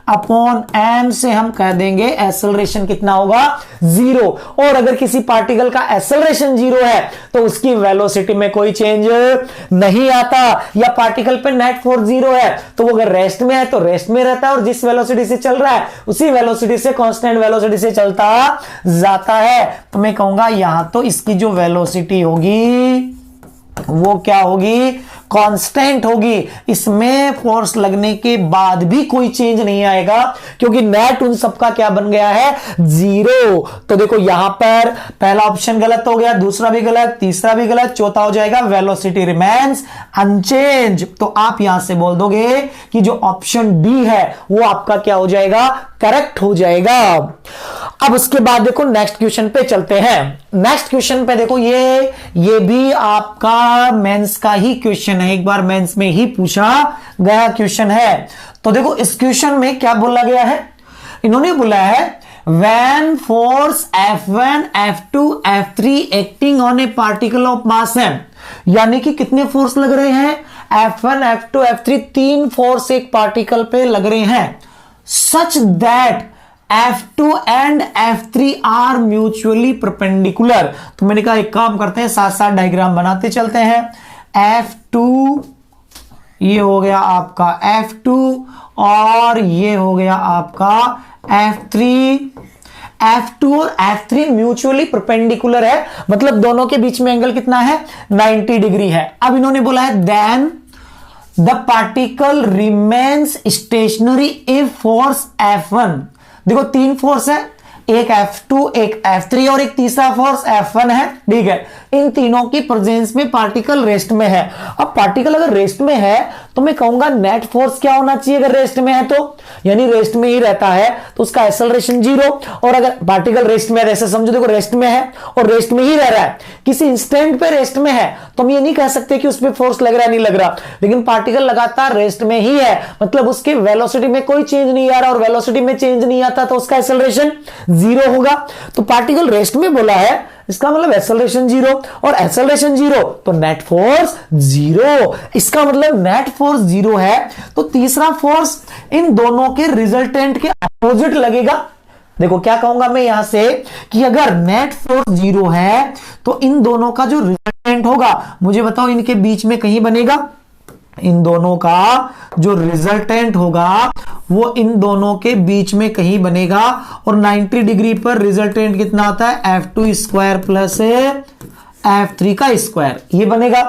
upon m से हम कह देंगे एक्सेलरेशन कितना होगा? 0। और अगर किसी पार्टिकल का एक्सेलरेशन 0 है तो उसकी वेलोसिटी में कोई चेंज नहीं आता, या पार्टिकल पे नेट फोर्स 0 है तो वो अगर रेस्ट में है तो रेस्ट में रहता है और जिस वेलोसिटी से चल रहा है उसी वेलोसिटी से, कांस्टेंट वेलोसिटी से चलता जाता है। तो मैं कहूंगा यहां तो इसकी जो वेलोसिटी होगी वो क्या होगी? कांस्टेंट होगी। इसमें फोर्स लगने के बाद भी कोई चेंज नहीं आएगा क्योंकि नेट उन सबका क्या बन गया है? 0। तो देखो यहां पर पहला ऑप्शन गलत हो गया, दूसरा भी गलत, तीसरा भी गलत, चौथा हो जाएगा वेलोसिटी रिमेन्स अनचेंज। तो आप यहां से बोल दोगे कि जो ऑप्शन डी है वो आपका क्या हो जाएगा? करेक्ट हो जाएगा। अब उसके बाद देखो नेक्स्ट क्वेश्चन पे चलते हैं। नेक्स्ट क्वेश्चन पे देखो ये भी आपका मेंस का ही क्वेश्चन है, एक बार मेंस में ही पूछा गया क्वेश्चन है। तो देखो इस क्वेश्चन में क्या बोला गया है? इन्होंने बोला है when force F1, F2, F3 acting on a particle of mass m, यानी कि कितने फोर्स लग रहे हैं? F1, F2, F3 3 फोर्स एक पार्टिकल पे लग रहे हैं, such that F2 and F3 are mutually perpendicular। तो मैंने कहा एक काम करते हैं, साथ साथ डायग्राम बनाते चलते हैं। F2 ये हो गया आपका F2 और ये हो गया आपका F3। F2 और F3 म्यूचुअली परपेंडिकुलर है, मतलब दोनों के बीच में एंगल कितना है? 90 डिग्री है। अब इन्होंने बोला है then the particle remains stationary if force F1। देखो 3 फोर्स है, एक F2, एक F3 और एक तीसरा फोर्स F1 है। ठीक है, इन तीनों की प्रेजेंस में पार्टिकल रेस्ट में है। अब पार्टिकल अगर रेस्ट में है तो मैं कहूंगा नेट फोर्स क्या होना चाहिए? अगर रेस्ट में है तो यानी रेस्ट में ही रहता है तो उसका एक्सेलरेशन 0। और अगर पार्टिकल रेस्ट में, ऐसे समझो देखो रेस्ट में है और रेस्ट में ही रह रहा है, किसी इंस्टेंट पे रेस्ट में है तो हम ये नहीं कह सकते कि उसमें फोर्स लग रहा है नहीं लग रहा, लेकिन पार्टिकल लगातार रेस्ट में ही है, मतलब उसके वेलोसिटी में कोई चेंज नहीं आ रहा, और वेलोसिटी में चेंज नहीं आता तो उसका एक्सेलरेशन 0 होगा। तो पार्टिकल रेस्ट में बोला है, इसका मतलब एक्सेलरेशन 0, और एक्सेलरेशन 0 तो नेट फोर्स 0। इसका मतलब नेट फोर्स 0 है तो तीसरा फोर्स इन दोनों के रिजल्टेंट के अपोजिट लगेगा। देखो क्या कहूंगा मैं यहां से कि अगर नेट फोर्स 0 है तो इन दोनों का जो रिजल्टेंट होगा, मुझे बताओ इनके बीच में कहीं बनेगा? इन दोनों का जो रिजल्टेंट होगा वो इन दोनों के बीच में कहीं बनेगा, और 90 डिग्री पर रिजल्टेंट कितना आता है? F2 स्क्वायर प्लस F3 का स्क्वायर, ये बनेगा।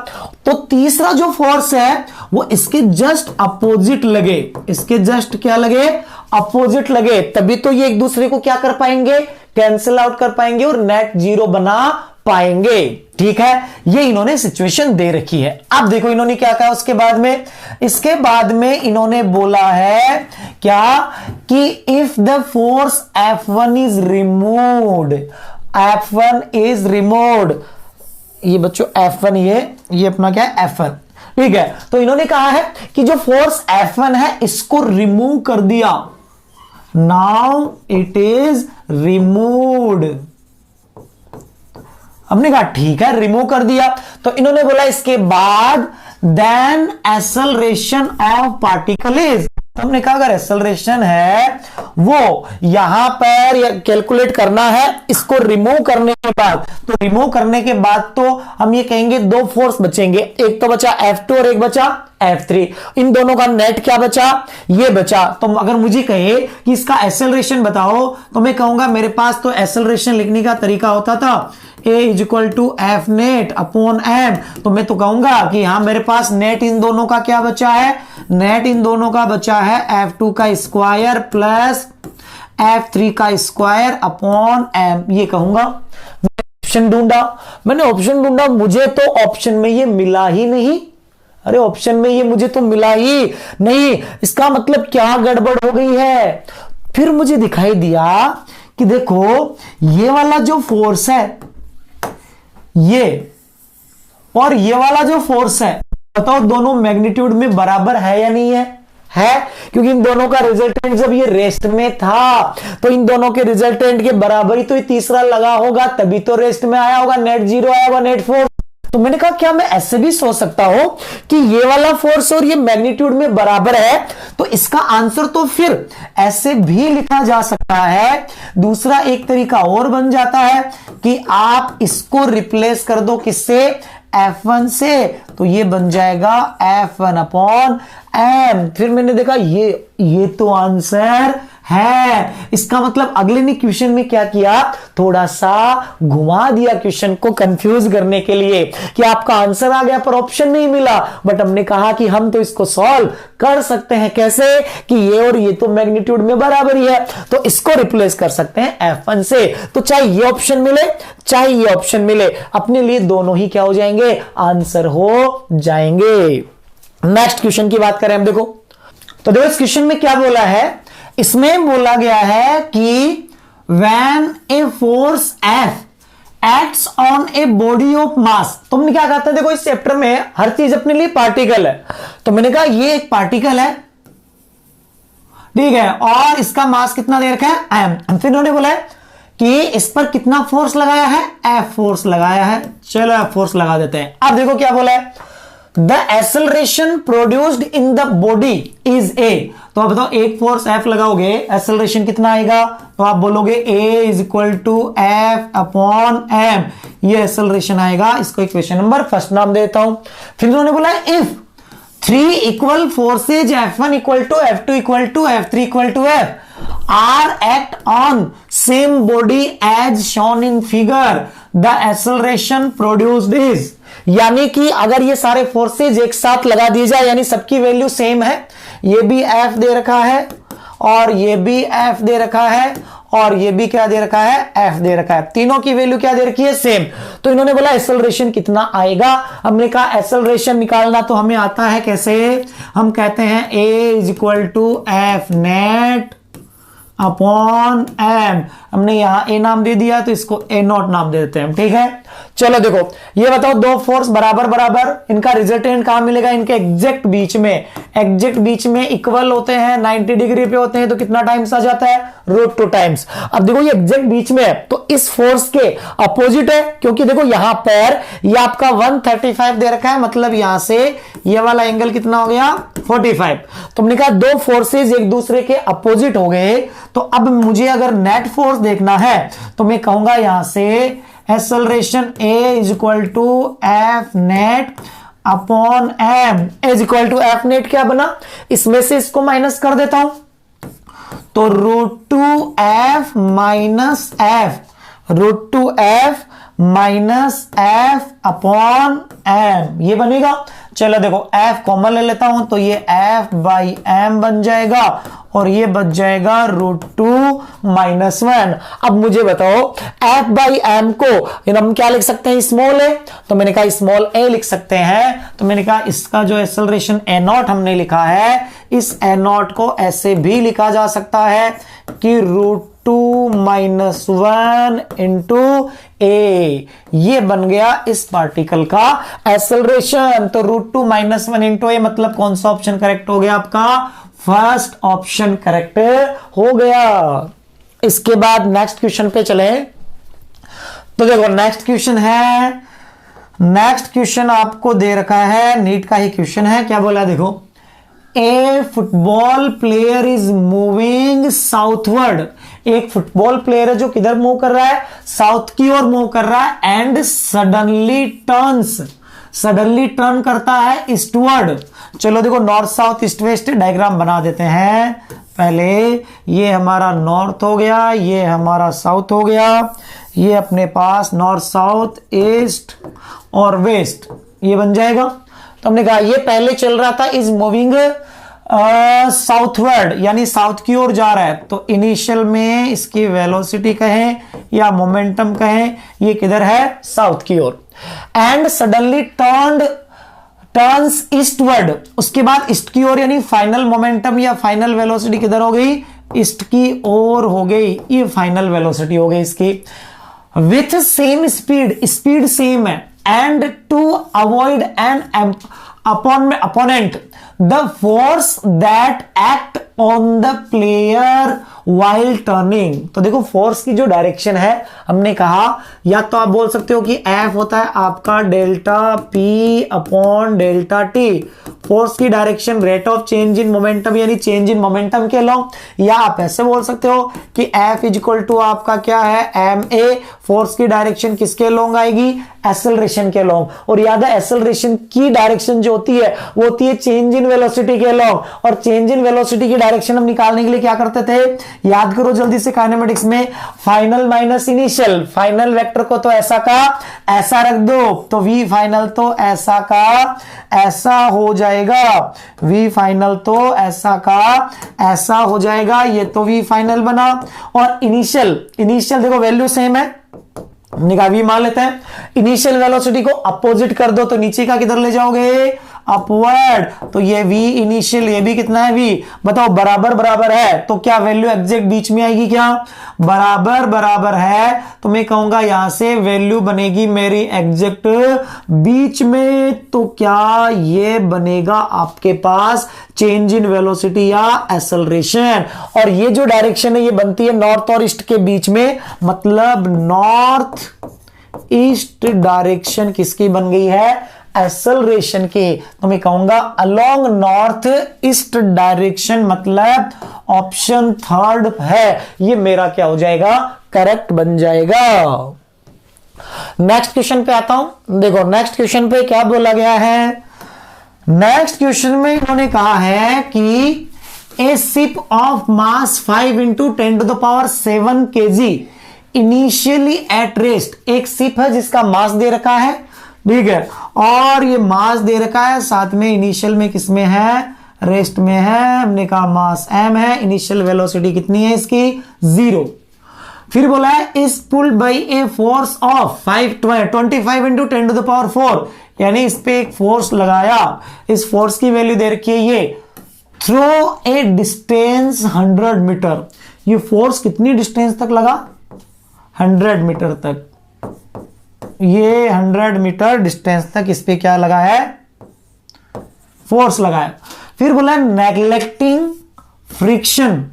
तो तीसरा जो फोर्स है वो इसके जस्ट अपोजिट लगे, इसके जस्ट क्या लगे? अपोजिट लगे, तभी तो ये एक दूसरे को क्या कर पाएंगे? कैंसिल आउट कर पाएंगे और नेट 0 बना पाएंगे। ठीक है, ये इन्होंने सिचुएशन दे रखी है। अब देखो इन्होंने क्या कहा उसके बाद में, इसके बाद में इन्होंने बोला है क्या कि if the force F1 is removed, F1 is removed. ये बच्चों F1 ये अपना क्या है F1, ठीक है। तो इन्होंने कहा है कि जो फोर्स F1 है इसको रिमूव कर दिया, नाउ इट इज रिमूव्ड। हमने कहा ठीक है रिमूव कर दिया, तो इन्होंने बोला इसके बाद then acceleration of particle is. हमने कहा अगर एक्सेलरेशन है वो यहां पर कैलकुलेट करना है, इसको रिमूव करने के बाद, तो रिमूव करने के बाद तो हम ये कहेंगे दो फोर्स बचेंगे, एक तो बचा F2 और एक बचा F3। इन दोनों का नेट क्या बचा, ये बचा। तो अगर मुझे कहे कि इसका एक्सेलरेशन बताओ, तो मैं कहूंगा मेरे पास तो एक्सेलरेशन लिखने का तरीका होता था A is equal to F net upon m. तो मैं तो कहूंगा कि हाँ मेरे पास नेट इन दोनों का क्या बचा है, नेट इन दोनों का बचा है F2 का स्क्वायर प्लस F3 का स्क्वायर अपॉन एम, ये कहूंगा। ऑप्शन ढूंढा, मैंने ऑप्शन ढूंढा, मुझे तो ऑप्शन में ये मिला ही नहीं। अरे ऑप्शन में ये मुझे तो मिला ही नहीं, इसका मतलब क्या गड़बड़ हो गई है। फिर मुझे दिखाई दिया कि देखो ये वाला जो फोर्स है ये, और ये वाला जो फोर्स है, बताओ दोनों मैग्नीट्यूड में बराबर है या नहीं है? है, क्योंकि इन दोनों का रिजल्टेंट जब ये रेस्ट में था तो इन दोनों के रिजल्टेंट के बराबर ही तो ये तीसरा लगा होगा, तभी तो रेस्ट में आया होगा, नेट जीरो आया होगा, नेट फोर्स। तो मैंने कहा क्या मैं ऐसे भी सोच सकता हूं कि ये वाला फोर्स और ये मैग्नीट्यूड में बराबर है, तो इसका आंसर तो फिर ऐसे भी लिखा जा सकता है। दूसरा एक तरीका और बन जाता है कि आप इसको रिप्लेस कर दो किससे, F1 से, तो ये बन जाएगा F1 अपॉन एम। फिर मैंने देखा ये तो आंसर है। इसका मतलब अगले ने क्वेश्चन में क्या किया, थोड़ा सा घुमा दिया क्वेश्चन को कंफ्यूज करने के लिए कि आपका आंसर आ गया पर ऑप्शन नहीं मिला। बट हमने कहा कि हम तो इसको सॉल्व कर सकते हैं, कैसे कि ये और ये तो मैग्नीट्यूड में बराबर ही है, तो इसको रिप्लेस कर सकते हैं F1 से। तो चाहे ये ऑप्शन मिले चाहे ये ऑप्शन मिले, अपने लिए दोनों ही क्या हो जाएंगे, आंसर हो जाएंगे। नेक्स्ट क्वेश्चन की बात करें हम, देखो तो देखो इस क्वेश्चन में क्या बोला है, इसमें बोला गया है कि when a force F acts on a body of mass। तुमने क्या कहा था, देखो इस चैप्टर में हर चीज अपने लिए पार्टिकल है, तो मैंने कहा ये एक पार्टिकल है, ठीक है, और इसका मास कितना दे रखा है m। फिर उन्होंने बोला है कि इस पर कितना फोर्स लगाया है, F फोर्स लगाया है। चलो F फोर्स लगा देते हैं। अब देखो क्या बोला है, the acceleration produced in the body is a. तो आप बताओ एक फोर्स F लगाओगे, एक्सेलरेशन कितना आएगा, तो आप बोलोगे A is equal to F upon M, ये एक्सेलरेशन आएगा। इसको इक्वेशन नंबर फर्स्ट नाम देता हूं। फिर उन्होंने बोला if 3 equal forces F1 equal to F2 equal to F3 equal to F are act on same body as shown in figure, the acceleration produced is। यानी कि अगर ये सारे फोर्सेज एक साथ लगा दिए जाए, यानी सबकी वैल्यू सेम है, ये भी F दे रखा है और ये भी F दे रखा है और ये भी क्या दे रखा है, F दे रखा है, तीनों की वैल्यू क्या दे रखी है, सेम। तो इन्होंने बोला एक्सेलरेशन कितना आएगा। हमने कहा एक्सेलरेशन निकालना तो हमें आता है कैसे, हम कहते हैं A is equal to F net upon m. हमने यहां ए नाम दे दिया तो इसको ए नॉट नाम दे देते हैं, ठीक है। चलो देखो ये बताओ दो फोर्स बराबर बराबर, इनका रिजल्टेंट कहां मिलेगा, इनके एग्जैक्ट बीच में इक्वल होते हैं, 90 डिग्री पे होते हैं, तो कितना टाइम्स आ जाता है, √2 टाइम्स। अब देखो ये एग्जैक्ट बीच में है तो इस फोर्स के अपोजिट है, क्योंकि देखो यहां पर ये आपका 135 दे रखा है, मतलब यहां से ये वाला एंगल कितना हो गया, 45। तो हमने कहा दो फोर्सेज एक दूसरे के अपोजिट हो गए, तो अब मुझे अगर नेट फोर्स देखना है तो मैं कहूंगा यहां से acceleration A is equal to F net upon m. Is equal to F net क्या बना, इसमें से इसको माइनस कर देता हूं, तो √2f minus F, √2f minus F upon M, ये बनेगा। चलो देखो f कॉमन ले लेता हूं, तो ये f बाई एम बन जाएगा और ये बच जाएगा √2 माइनस 1। अब मुझे बताओ f बाई एम को हम क्या लिख सकते हैं, स्मॉल a, तो मैंने कहा स्मॉल a लिख सकते हैं। तो मैंने कहा इसका जो एक्सेलरेशन a नॉट हमने लिखा है इस ए नॉट को ऐसे भी लिखा जा सकता है कि √2-1 इंटू ए, ये बन गया इस पार्टिकल का एक्सेलरेशन। तो √2-1 इंटू ए मतलब कौन सा ऑप्शन करेक्ट हो गया आपका? फर्स्ट ऑप्शन करेक्ट हो गया। इसके बाद नेक्स्ट क्वेश्चन पे चले। तो देखो नेक्स्ट क्वेश्चन है, नेक्स्ट क्वेश्चन आपको दे रखा है, नीट का ही क्वेश्चन है। क्या बोला देखो, a football player is moving southward. एक फुटबॉल प्लेयर है जो किधर मूव कर रहा है? साउथ की ओर मूव कर रहा है। And suddenly turns, suddenly turn करता है ईस्टवर्ड। चलो देखो north south east west diagram बना देते हैं। पहले ये हमारा नॉर्थ हो गया, ये हमारा साउथ हो गया, ये अपने पास नॉर्थ साउथ ईस्ट और वेस्ट ये बन जाएगा। तो हमने कहा ये पहले चल रहा था इज मूविंग साउथवर्ड, यानी साउथ की ओर जा रहा है। तो इनिशियल में इसकी वेलोसिटी कहें या मोमेंटम कहें, ये किधर है? साउथ की ओर। एंड सडनली टर्न्स ईस्टवर्ड, उसके बाद ईस्ट की ओर, यानी फाइनल मोमेंटम या फाइनल वेलोसिटी किधर हो गई? ईस्ट की ओर हो गई। ये फाइनल वेलोसिटी हो गई इसकी। With same speed, speed same है। And to avoid an opponent, the force that act on the player while turning। तो देखो फोर्स की जो डायरेक्शन है, हमने कहा या तो आप बोल सकते हो कि F होता है आपका delta P upon delta T, force की direction rate of change in momentum यानी चेंज इन मोमेंटम के लॉन्ग। या आप ऐसे बोल सकते हो कि F इक्वल टू आपका क्या है? ma, फोर्स की डायरेक्शन किसके लॉन्ग आएगी? एक्सेलरेशन के लॉन्ग। और याद है एक्सेलरेशन की डायरेक्शन जो होती है वो होती है चेंज इन वेलोसिटी के लॉन्ग। और चेंज इन वेलोसिटी की डायरेक्शन हम निकालने के लिए क्या करते थे? याद करो जल्दी से काइनेमेटिक्स में, final minus initial. Final vector को तो ऐसा का ऐसा रख दो, तो v फाइनल तो ऐसा का ऐसा हो जाएगा, v फाइनल तो ऐसा का ऐसा हो जाएगा। ये तो v फाइनल बना। और इनिशियल देखो वैल्यू सेम है, निकाल v मान लेते हैं। इनिशियल वेलोसिटी को अपोजिट कर दो तो नीचे का किधर ले जाओगे? अपवर्ड। तो ये v इनिशियल, ये भी कितना है? v। बताओ बराबर बराबर है तो क्या वैल्यू एग्जैक्ट बीच में आएगी? क्या बराबर बराबर है तो मैं कहूंगा यहां से वैल्यू बनेगी मेरी एग्जैक्ट बीच में। तो क्या ये बनेगा आपके पास चेंज इन वेलोसिटी या एक्सेलरेशन। और ये जो डायरेक्शन है ये बनती है नॉर्थ और ईस्ट के बीच में, मतलब नॉर्थ ईस्ट डायरेक्शन किसकी बन गई है? एक्सेलरेशन की। तो मैं कहूंगा अलोंग नॉर्थ ईस्ट डायरेक्शन, मतलब ऑप्शन थर्ड है, ये मेरा क्या हो जाएगा? करेक्ट बन जाएगा। नेक्स्ट क्वेश्चन पे आता हूं। देखो नेक्स्ट क्वेश्चन पे क्या बोला गया है। नेक्स्ट क्वेश्चन में इन्होंने कहा है कि ए ship of mass 5 into 10⁻7 kg initially at rest. एक शिप है जिसका मास दे रखा है, ठीक है, और ये मास दे रखा है, साथ में इनिशियल में किसमें है? रेस्ट में है। हमने कहा मास m है, इनिशियल वेलोसिटी कितनी है इसकी? 0। फिर बोला है is pulled bye a force of 25 into 10⁴, यानी इस पे एक फोर्स लगाया, इस फोर्स की वैल्यू दे रखी है ये, थ्रू ए डिस्टेंस 100 मीटर। ये फोर्स कितनी डिस्टेंस तक लगा? 100 मीटर तक। ये 100 मीटर डिस्टेंस तक इस पे क्या लगा है? फोर्स लगाया। फिर बोला neglecting friction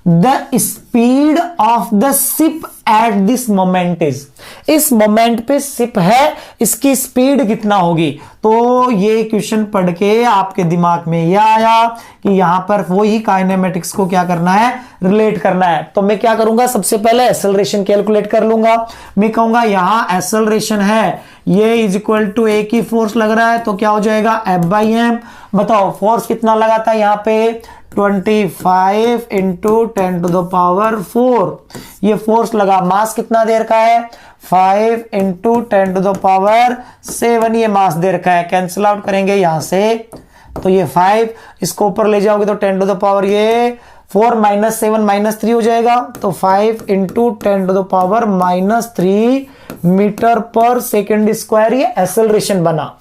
the speed of the ship at this moment is. इस मोमेंट पे शिप है, इसकी स्पीड कितना होगी? तो ये क्वेश्चन पढ़ के आपके दिमाग में यह आया कि यहां पर वही काइनेमेटिक्स को क्या करना है? रिलेट करना है। तो मैं क्या करूंगा? सबसे पहले एक्सेलरेशन कैलकुलेट कर लूंगा। मैं कहूंगा यहां एक्सेलरेशन है, ये इज इक्वल टू ए की फोर्स लग रहा है तो क्या हो जाएगा? F/m। बताओ फोर्स कितना लगा था यहां पे? 25 इंटू 10⁴। ये फोर्स लगा। मास कितना दे रखा है? 5 इंटू 10⁻7 ये मास दे रखा है। कैंसिल आउट करेंगे यहां से तो ये 5 इसको ऊपर ले जाओगे तो 10⁻, ये 4 - 7 - 3 हो जाएगा। तो 5 into 10⁻³ metre per second square ये एक्सेलरेशन बना।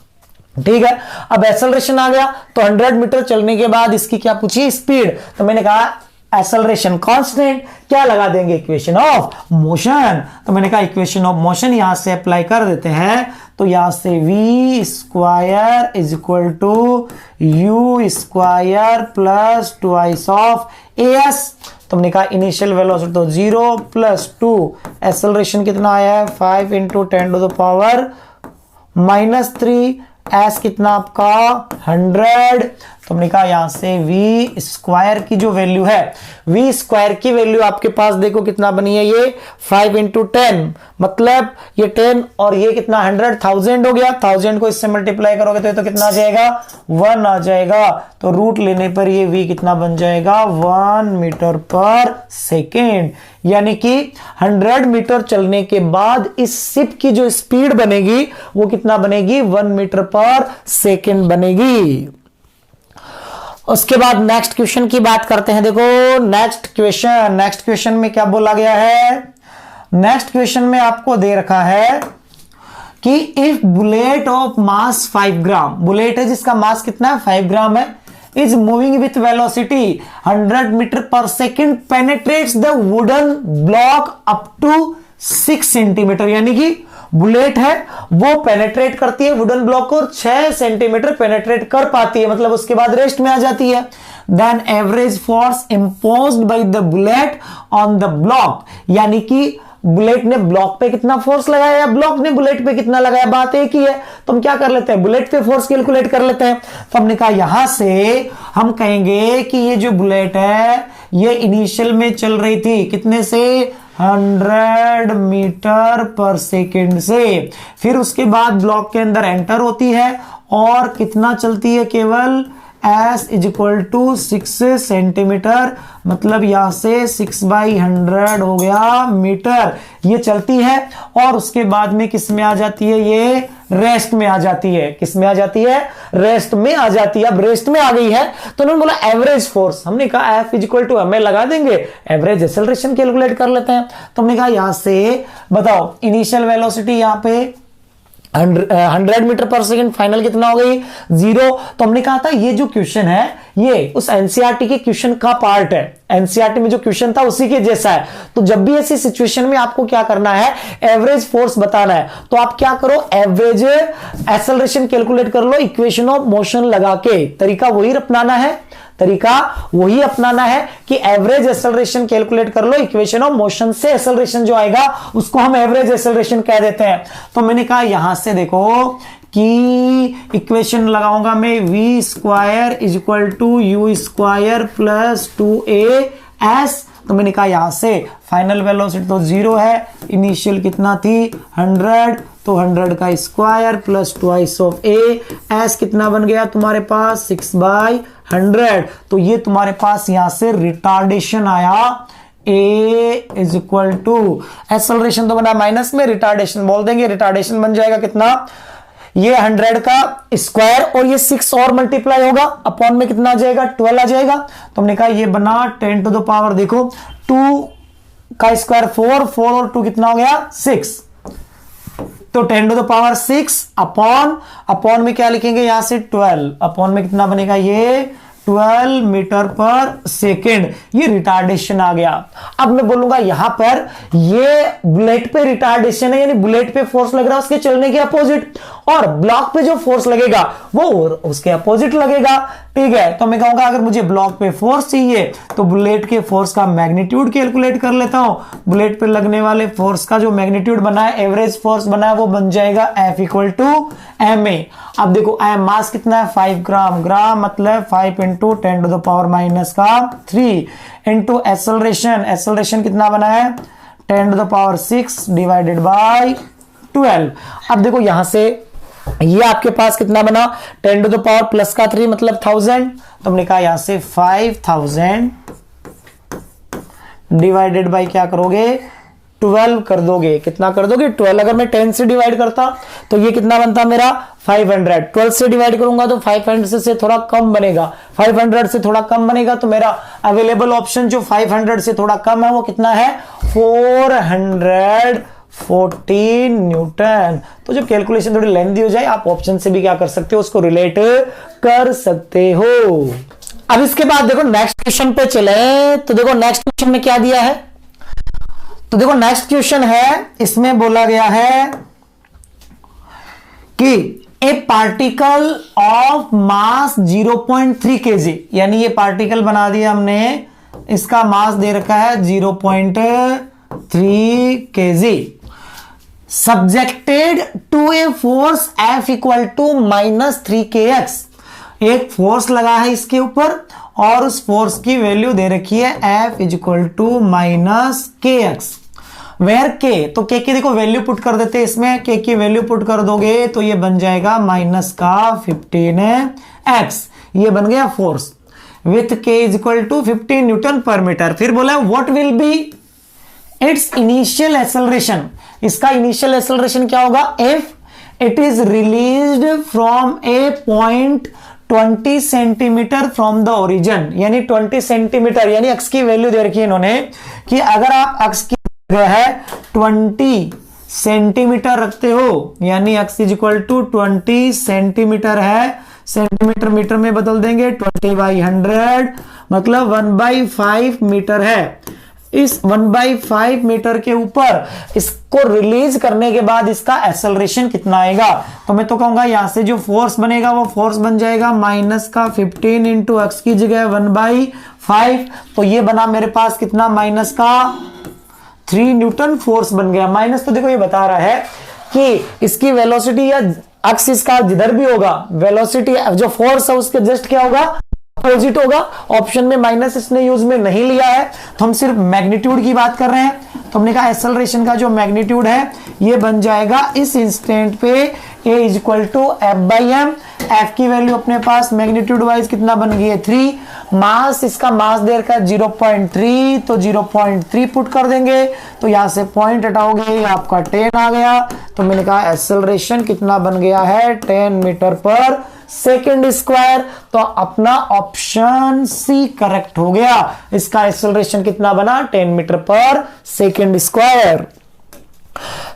ठीक है। अब एक्सेलरेशन आ गया तो 100 मीटर चलने के बाद इसकी क्या पूछी, स्पीड। तो मैंने कहा एक्सेलरेशन कांस्टेंट, क्या लगा देंगे, इक्वेशन ऑफ मोशन। तो मैंने कहा इक्वेशन ऑफ मोशन यहां से अप्लाई कर देते हैं, तो यहां से v square is equal to u square plus twice of as। तो हमने कहा इनिशियल वेलोसिटी तो 0 प्लस 2, एक्सेलरेशन कितना आया है 5 into 10 to the power -3, S कितना आपका 100। तो हमने कहा यहां से v स्क्वायर की जो वैल्यू है, v स्क्वायर की वैल्यू आपके पास देखो कितना बनी है, ये 5 इंटू 10 मतलब ये 10 और ये कितना 100,000 हो गया। 1000 को इससे मल्टीप्लाई करोगे तो ये तो कितना आ जाएगा 1 आ जाएगा। तो रूट लेने पर ये v कितना बन जाएगा 1 मीटर पर सेकेंड। यानी कि 100 मीटर चलने के बाद इस शिप की जो स्पीड बनेगी वो कितना बनेगी 1 मीटर पर सेकेंड बनेगी। उसके बाद नेक्स्ट क्वेश्चन की बात करते हैं। देखो नेक्स्ट क्वेश्चन में क्या बोला गया है, नेक्स्ट क्वेश्चन में आपको दे रखा है कि if bullet of mass 5 gram, bullet है जिसका मास कितना है 5 ग्राम है, is moving with velocity 100 metre per second, penetrates the wooden block up to 6 centimetre. यानी कि बुलेट है वो पेनेट्रेट करती है वुडन ब्लॉक को, 6 सेंटीमीटर पेनेट्रेट कर पाती है, मतलब उसके बाद रेस्ट में आ जाती है। Then average force imposed by the bullet on the block, यानी कि बुलेट ने ब्लॉक पे कितना फोर्स लगाया या ब्लॉक ने बुलेट पे कितना लगाया, बात एक ही है। तो हम क्या कर लेते हैं, बुलेट पे फोर्स कैलकुलेट कर लेते हैं। तो हमने कहा यहां से हम कहेंगे कि ये जो बुलेट है ये इनिशियल में चल रही थी कितने से 100 मीटर पर सेकेंड से, फिर उसके बाद ब्लॉक के अंदर एंटर होती है और कितना चलती है, केवल s is equal to 6 centimetre, मतलब यहां से 6/100 हो गया मीटर ये चलती है। और उसके बाद में किस में आ जाती है, ये रेस्ट में आ जाती है। किस में आ जाती है, रेस्ट में आ जाती है। अब रेस्ट में आ गई है तो उन्होंने बोला एवरेज फोर्स, हमने कहा F इज इक्वल टू हमें लगा देंगे, एवरेज एक्सेलरेशन कैलकुलेट कर लेते हैं। तो हमने कहा यहां से बताओ इनिशियल वेलोसिटी यहां पे 100 मीटर पर सेकेंड, फाइनल कितना हो गई 0। तो हमने कहा था ये जो क्वेश्चन है ये उस एनसीईआरटी के क्वेश्चन का पार्ट है, एनसीईआरटी में जो क्वेश्चन था उसी के जैसा है। तो जब भी ऐसी सिचुएशन में आपको क्या करना है, एवरेज फोर्स बताना है, तो आप क्या करो एवरेज एक्सेलरेशन कैलकुलेट कर लो इक्वेशन ऑफ मोशन लगा के। तरीका वही अपनाना है, कि एवरेज एक्सेलरेशन कैलकुलेट कर लो इक्वेशन ऑफ मोशन से, एक्सेलरेशन जो आएगा उसको हम एवरेज एक्सेलरेशन कह देते हैं। तो मैंने कहा यहां से देखो कि इक्वेशन लगाऊंगा मैं v square is equal to u square plus 2as। तो मैंने कहा यहां से फाइनल वेलोसिटी तो 0 है, इनिशियल कितना थी 100, तो 100 का square plus twice of as कितना बन गया तुम्हारे पास 6/100। तो ये तुम्हारे पास यहां से रिटार्डेशन आया a is equal to acceleration तो बना माइनस में, रिटार्डेशन बोल देंगे, रिटार्डेशन बन जाएगा कितना, ये 100 का स्क्वायर और ये 6 और मल्टीप्लाई होगा, अपॉन में कितना आ जाएगा 12 आ जाएगा। तो हमने कहा ये बना 10 टू द पावर देखो 2 का स्क्वायर 4 और 2 कितना हो गया 6, तो 10 टू द पावर 6 अपॉन में क्या लिखेंगे यहां से 12, अपॉन में कितना बनेगा ये 12 मीटर पर सेकेंड, ये रिटार्डेशन आ गया। अब मैं बोलूंगा यहां पर ये बुलेट पे रिटार्डेशन है, यानी बुलेट पे फोर्स लग रहा है उसके चलने के अपोजिट, और ब्लॉक पे जो फोर्स लगेगा वो उसके अपोजिट लगेगा। ठीक है, तो मैं कहूंगा अगर मुझे ब्लॉक पे फोर्स चाहिए तो बुलेट के फोर्स का मैग्नीट्यूड कैलकुलेट कर लेता हूं। बुलेट पे लगने वाले फोर्स का जो मैग्नीट्यूड बना है, एवरेज फोर्स बना है, वो बन जाएगा F इक्वल टू ma। अब देखो मास कितना है 5 ग्राम मतलब 5 into 10 to the power minus का 3 इंटू एक्सेलरेशन कितना बना है 10 to the power 6 divided by 12। अब देखो यहां से ये आपके पास कितना बना 10 टू द पावर प्लस का 3 मतलब 1000। तो हमने कहा यहां से 5000 डिवाइडेड बाय क्या करोगे 12 कर दोगे, कितना कर दोगे 12। अगर मैं 10 से डिवाइड करता तो ये कितना बनता मेरा 500, 12 से डिवाइड करूंगा तो 500 से थोड़ा कम बनेगा, 500 से थोड़ा कम बनेगा, तो मेरा अवेलेबल ऑप्शन जो 500 से थोड़ा कम है वो कितना है 14 न्यूटन। तो जब कैलकुलेशन थोड़ी लेंथी हो जाए आप ऑप्शन से भी क्या कर सकते हो, उसको रिलेट कर सकते हो। अब इसके बाद देखो नेक्स्ट क्वेश्चन पे चले। तो देखो नेक्स्ट क्वेश्चन में क्या दिया है, तो देखो नेक्स्ट क्वेश्चन है, इसमें बोला गया है कि ए पार्टिकल ऑफ मास 0.3 kg, यानी ये पार्टिकल बना दिया हमने, इसका मास दे रखा है 0.3 kg, subjected to a force F equal to -3kx। एक फोर्स लगा है इसके ऊपर और उस फोर्स की वैल्यू दे रखी है F is equal to -kx, where k, तो k की देखो वैल्यू पुट कर देते हैं इसमें, k की वैल्यू पुट कर दोगे तो ये बन जाएगा -15x, ये बन गया force with k is equal to 15 newton per metre. फिर बोला what will be its initial acceleration, इसका इनिशियल एक्सेलरेशन क्या होगा, if it is released from a point 20 centimetre from the origin, यानी 20 सेंटीमीटर, यानी अक्स की वैल्यू दे रखी है इन्होंने कि अगर आप अक्स की है 20 सेंटीमीटर रखते हो, यानी अक्स इज इक्वल टू 20 सेंटीमीटर है, सेंटीमीटर मीटर में बदल देंगे 20/100 मतलब 1/5 मीटर है। इस 1/5 मीटर के ऊपर इसको रिलीज करने के बाद इसका एक्सेलरेशन कितना आएगा, तो मैं तो कहूंगा यहां से जो फोर्स बनेगा वो फोर्स बन जाएगा -15 इंटू एक्स की जगह 1/5, तो ये बना मेरे पास कितना -3 न्यूटन फोर्स बन गया। माइनस तो देखो ये बता रहा है कि इसकी वेलोसिटी या अक्स इसका जिधर भी होगा वेलोसिटी जो फोर्स है उसके जस्ट क्या होगा, अपोजिट होगा। ऑप्शन में माइनस इसने यूज में नहीं लिया है, तो हम सिर्फ मैग्नीट्यूड की बात कर रहे हैं। तो हमने कहा एक्सेलरेशन का जो मैग्नीट्यूड है ये बन जाएगा इस इंस्टेंट पे a is equal to F/m, F की वैल्यू अपने पास मैग्नीट्यूड वाइज कितना बन गई है 3, मास इसका मास देर का 0.3, तो 0.3 पुट कर देंगे, तो यहां से पॉइंट हटाओगे आपका 10 आ गया, तो मैंने कहा एक्सेलरेशन कितना बन गया है 10 मीटर पर सेकेंड स्क्वायर। तो अपना ऑप्शन सी करेक्ट हो गया, इसका एक्सेलरेशन कितना बना 10 मीटर पर सेकेंड स्क्वायर।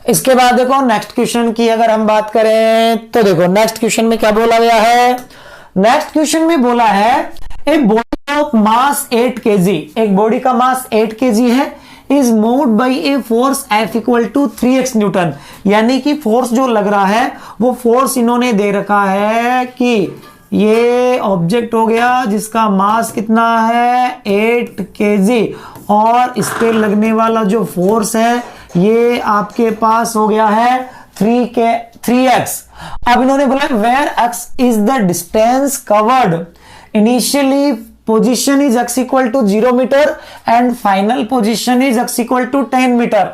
इसके बाद देखो नेक्स्ट क्वेश्चन की अगर हम बात करें तो देखो नेक्स्ट क्वेश्चन में क्या बोला गया है, नेक्स्ट क्वेश्चन में बोला है a body of mass 8 kg, एक बॉडी का मास 8 kg है, is moved by a force F equal to 3x newton, यानी कि फोर्स जो लग रहा है वो फोर्स इन्होंने दे रखा है कि ये ऑब्जेक्ट हो गया जिसका मास कितना है 8 kg और इस पे लगने वाला जो फोर्स है ये आपके पास हो गया है 3x। अब इन्होंने बोला where x is the distance covered, initially position is x equal to 0 metre and final position is x equal to 10 metre.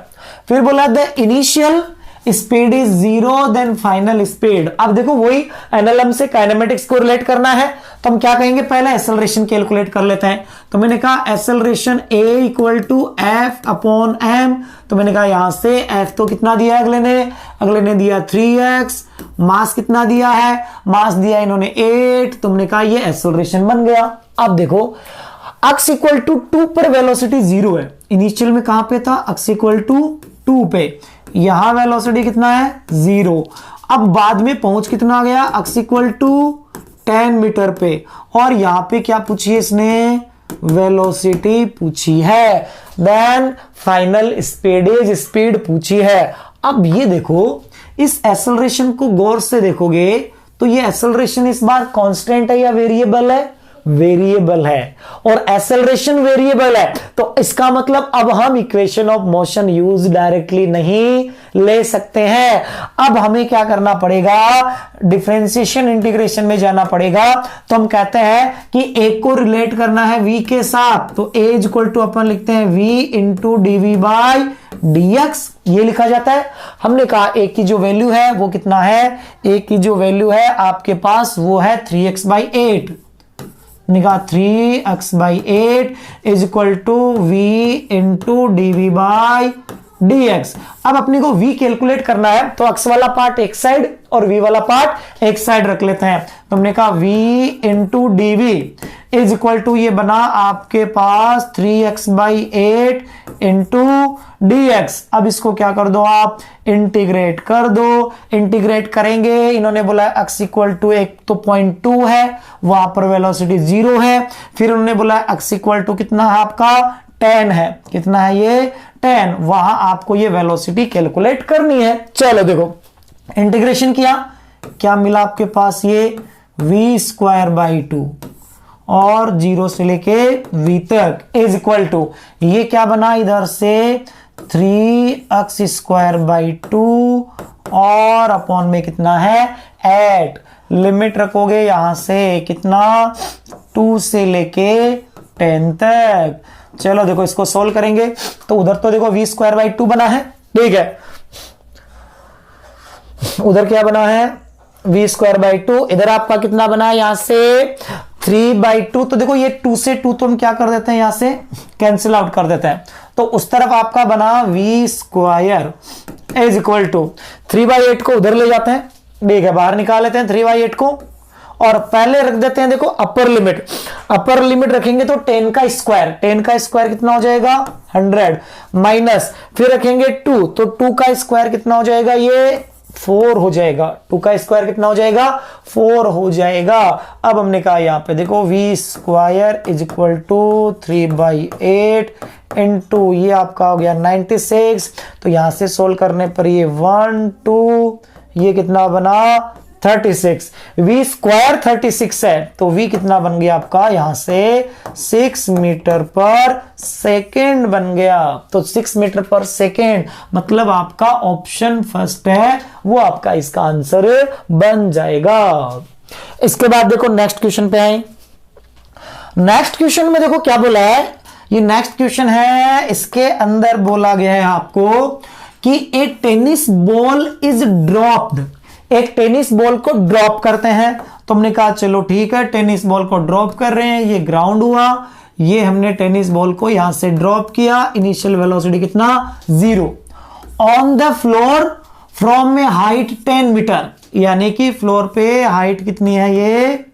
फिर बोला the initial speed is 0 then final speed. अब देखो वही एनएलएम से काइनेमेटिक्स को रिलेट करना है, तो हम क्या कहेंगे पहले एक्सेलरेशन कैलकुलेट कर लेते हैं। तो मैंने कहा acceleration a equal to F/m, तो मैंने कहा यहां से F तो कितना दिया है अगले ने दिया 3x, मास कितना दिया है, मास दिया इन्होंने 8, तो मैंने कहा ये एक्सेलरेशन बन गया। अब देखो x इक्वल टू 2 पर वेलोसिटी 0 है, इनिशियल में कहां पे था x इक्वल टू 2 पे, यहां वेलोसिटी कितना है 0। अब बाद में पहुंच कितना आ गया x इक्वल टू 10 मीटर पे, और यहां पे क्या पूछी है इसने वेलोसिटी पूछी है, देन फाइनल स्पीड पूछी है। अब ये देखो इस एक्सेलरेशन को गौर से देखोगे तो ये एक्सेलरेशन इस बार कांस्टेंट है या वेरिएबल है, वेरिएबल है, और एक्सेलरेशन वेरिएबल है, तो इसका मतलब अब हम equation of motion use directly नहीं ले सकते हैं। अब हमें क्या करना पड़ेगा, डिफरेंशिएशन इंटीग्रेशन में जाना पड़ेगा। तो हम कहते हैं कि ए को रिलेट करना है v के साथ, तो a इक्वल टू अपन लिखते हैं v इंटू dv/dx, ये लिखा जाता है। हमने कहा a की जो वैल्यू है वो कितना है, a की जो वैल्यू है आपके पास वो है 3x/8, निकाह 3x/8 is equal to v into dv/dx। dx। अब अपने को v कैलकुलेट करना है तो x वाला पार्ट एक साइड और v वाला पार्ट एक साइड रख लेते हैं। तो हमने कहा v into D V is equal to ये बना आपके पास 3x/8 इंटू dx। अब इसको क्या कर दो आप, इंटीग्रेट कर दो। इंटीग्रेट करेंगे, इन्होंने बोला x इक्वल टू एक तो 0.2 है, वहां पर वेलोसिटी 0 है। फिर उन्होंने बोला x इक्वल टू कितना है आपका 10 है। कितना है ये 10, वहां आपको ये वेलोसिटी कैलकुलेट करनी है। चलो देखो इंटीग्रेशन किया, क्या मिला आपके पास ये v²/2 और 0 से लेके v तक इज इक्वल टू ये क्या बना इधर से 3x²/2 और अपॉन में कितना है 8। लिमिट रखोगे यहां से कितना 2 से लेके 10 तक। चलो देखो इसको सोल्व करेंगे तो उधर तो देखो v²/2 बना है, ठीक है। उधर क्या बना है v²/2, इधर आपका कितना बना है यहां से 3/2। तो देखो ये 2 से 2 तो हम क्या कर देते हैं यहां से कैंसिल आउट कर देते हैं। तो उस तरफ आपका बना v² इज इक्वल टू 3/8 को उधर ले जाते हैं, ठीक है, बाहर निकाल लेते हैं 3/8 को और पहले रख देते हैं देखो अपर लिमिट। अपर लिमिट रखेंगे तो 10 का स्क्वायर, 10 का स्क्वायर कितना हो जाएगा 100 माइनस फिर रखेंगे 2 तो 2 का स्क्वायर कितना हो जाएगा ये 4 हो जाएगा। 2 का स्क्वायर कितना हो जाएगा 4 हो जाएगा। अब हमने कहा यहां पे देखो v² is equal to 3/8 into ये आपका हो गया 96। तो यहां से सोल्व करने पर ये 1 2 ये कितना बना 36। v² 36 है तो v कितना बन गया आपका यहां से 6 मीटर पर सेकेंड बन गया। तो 6 मीटर पर सेकेंड मतलब आपका ऑप्शन फर्स्ट है वो आपका इसका आंसर बन जाएगा। इसके बाद देखो नेक्स्ट क्वेश्चन पे आए। नेक्स्ट क्वेश्चन में देखो क्या बोला है, ये नेक्स्ट क्वेश्चन है, इसके अंदर बोला गया है आपको कि ए टेनिस बॉल इज ड्रॉप्ड। एक टेनिस बॉल को ड्रॉप करते हैं। तो हमने कहा चलो ठीक है टेनिस बॉल को ड्रॉप कर रहे हैं, ये ग्राउंड हुआ, ये हमने टेनिस बॉल को यहां से ड्रॉप किया। इनिशियल वेलोसिटी कितना 0 on the floor from a height 10 metre, यानी कि फ्लोर पे हाइट कितनी है ये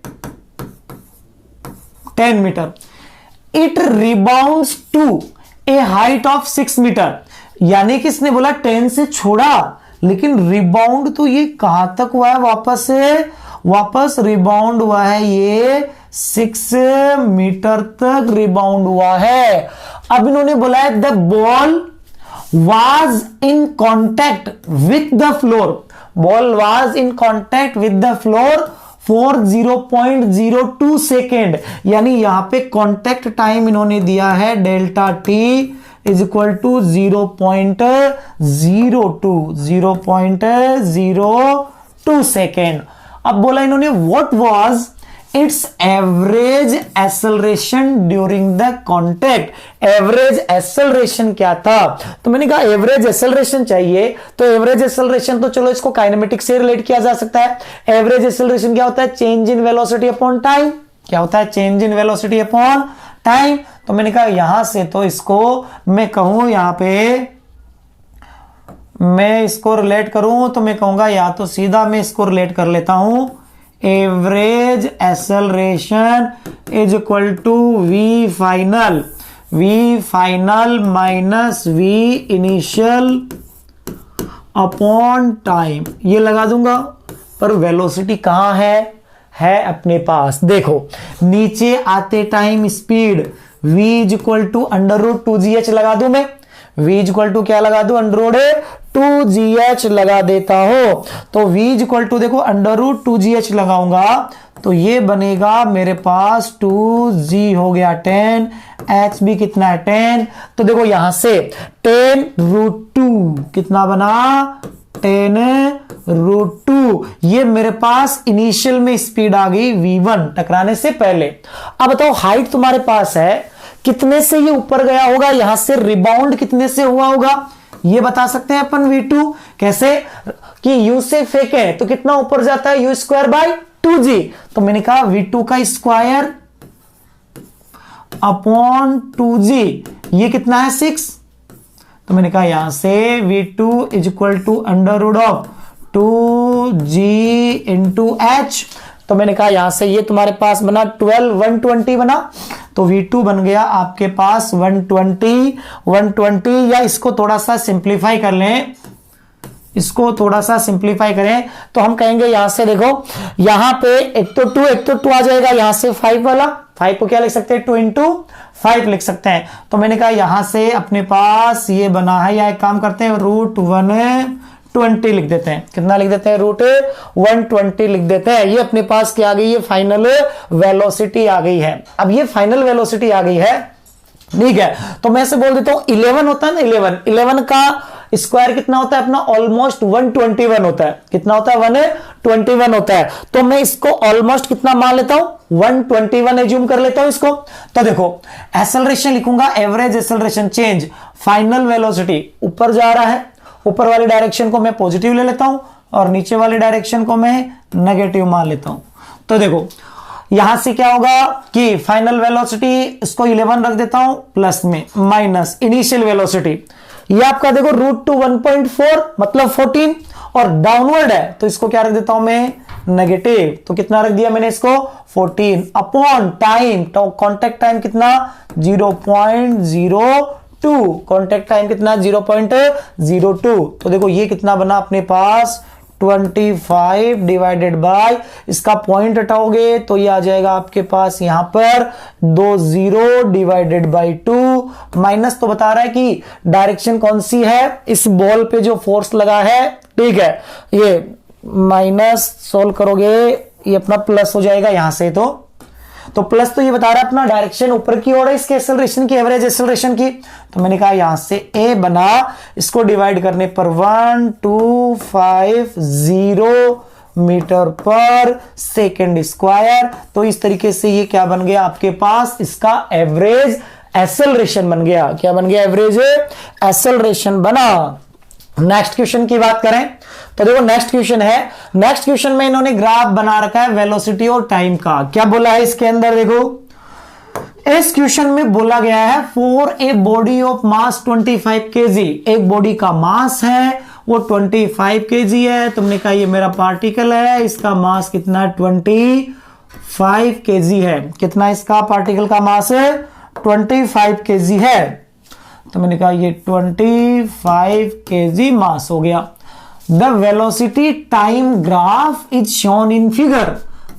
10 metre. It rebounds to a height of 6 metre, यानी कि इसने बोला 10 से छोड़ा लेकिन रिबाउंड तो ये कहां तक हुआ है वापस रिबाउंड हुआ है ये 6 मीटर तक रिबाउंड हुआ है। अब इन्होंने बोला है the ball was in contact with the floor, ball was in contact with the floor for 0.02 second, यानी यहां पे कॉन्टैक्ट टाइम इन्होंने दिया है delta T is equal to 0.02 second. अब बोला इन्होंने what was its average acceleration during the contact. Average acceleration क्या था, तो मैंने कहा एवरेज एक्सेलरेशन चाहिए तो एवरेज एक्सेलरेशन तो चलो इसको काइनेमेटिक से रिलेट किया जा सकता है। एवरेज एक्सेलरेशन क्या होता है change in velocity upon time. क्या होता है change in velocity upon time. तो मैंने कहा यहां से तो इसको मैं कहूं यहां पे मैं इसको रिलेट करूं तो मैं कहूंगा या तो सीधा मैं इसको रिलेट कर लेता हूं average acceleration is equal to V final minus V initial upon time, ये लगा दूंगा। पर वेलोसिटी कहां है अपने पास, देखो नीचे आते time speed v is equal to √2gh लगा दूं मैं, v इज इक्वल टू क्या लगा दूं √2gh लगा देता हो। तो v इज इक्वल टू देखो √2gh लगाऊंगा तो ये बनेगा मेरे पास 2g हो गया 10, h भी कितना है 10। तो देखो यहां से 10√2 कितना बना 10√2, ये मेरे पास इनिशियल में स्पीड आ गई v1 टकराने से पहले। अब बताओ हाइट तुम्हारे पास है कितने से ये ऊपर गया होगा, यहां से रिबाउंड कितने से हुआ होगा ये बता सकते हैं अपन v2 कैसे कि u से फेंके तो कितना ऊपर जाता है u²/2g। तो मैंने कहा v2 का स्क्वायर अपॉन 2g, ये कितना है 6, तो मैंने कहा यहां से v2 is equal to under root of 2g into H. तो मैंने कहा यहां से ये तुम्हारे पास बना 120 बना, तो v2 बन गया आपके पास 120 या इसको थोड़ा सा सिंप्लीफाई कर लें, इसको थोड़ा सा सिंप्लीफाई करें तो हम कहेंगे यहां से देखो यहां पे एक तो 2 आ जाएगा, यहां से 5 वाला 5 को क्या लिख सकते हैं 2 इंटू 5 लिख सकते हैं। तो मैंने कहा यहां से अपने पास ये बना है, या एक काम करते हैं रूट 120 लिख देते हैं। कितना लिख देते हैं रूट 120 लिख देते हैं। ये अपने पास क्या आ गई है फाइनल वेलोसिटी आ गई है। अब ये फाइनल वेलोसिटी आ गई है, ठीक है, तो मैं से बोल देता हूं 11 होता है ना, 11 का स्क्वायर कितना होता है अपना ऑलमोस्ट 121 होता है। कितना होता है 121 होता है। तो मैं इसको ऑलमोस्ट कितना मान लेता हूं 121 एज्यूम कर लेता हूं इसको। तो देखो एक्सेलरेशन लिखूंगा average acceleration change, final velocity ऊपर जा रहा है, ऊपर वाली डायरेक्शन को मैं पॉजिटिव ले लेता हूं और नीचे वाली डायरेक्शन को मैं नेगेटिव मान लेता हूं। तो देखो यहां से क्या होगा कि फाइनल वेलोसिटी इसको 11 रख देता हूं प्लस में माइनस इनिशियल वेलोसिटी, ये आपका देखो रूट टू 1.4 मतलब 14 और डाउनवर्ड है तो इसको क्या रख देता हूं मैं नेगेटिव। तो कितना रख दिया मैंने इसको 14 अपॉन टाइम, तो कांटेक्ट टाइम कितना 0.02, कांटेक्ट टाइम कितना 0.02। तो देखो ये कितना बना अपने पास 25 डिवाइडेड बाय, इसका पॉइंट हटाओगे तो ये आ जाएगा आपके पास यहां पर 20 डिवाइडेड बाय 2, माइनस तो बता रहा है कि डायरेक्शन कौन सी है, इस बॉल पे जो फोर्स लगा है, ठीक है, ये माइनस सोल्व करोगे ये अपना प्लस हो जाएगा यहां से। तो प्लस तो ये बता रहा है अपना डायरेक्शन ऊपर की ओर है इसके एक्सेलरेशन की, एवरेज एक्सेलरेशन की। तो मैंने कहा यहां से ए बना, इसको डिवाइड करने पर 1250 मीटर पर सेकेंड स्क्वायर। तो इस तरीके से ये क्या बन गया आपके पास, इसका एवरेज एक्सेलरेशन बन गया। क्या बन गया, एवरेज एक्सेलरेशन बना। नेक्स्ट क्वेश्चन की बात करें तो देखो नेक्स्ट क्वेश्चन है, नेक्स्ट क्वेश्चन में इन्होंने ग्राफ बना रखा है वेलोसिटी और टाइम का। क्या बोला है इसके अंदर, देखो इस क्वेश्चन में बोला गया है for a body of mass 25 KG, एक बॉडी का मास है वो 25 केजी है। तुमने कहा ये मेरा पार्टिकल है, इसका मास कितना 25 केजी है। कितना इसका पार्टिकल का मास है 25 केजी है। तो मैंने कहा ये 25 केजी मास हो गया। The velocity time graph is shown in figure,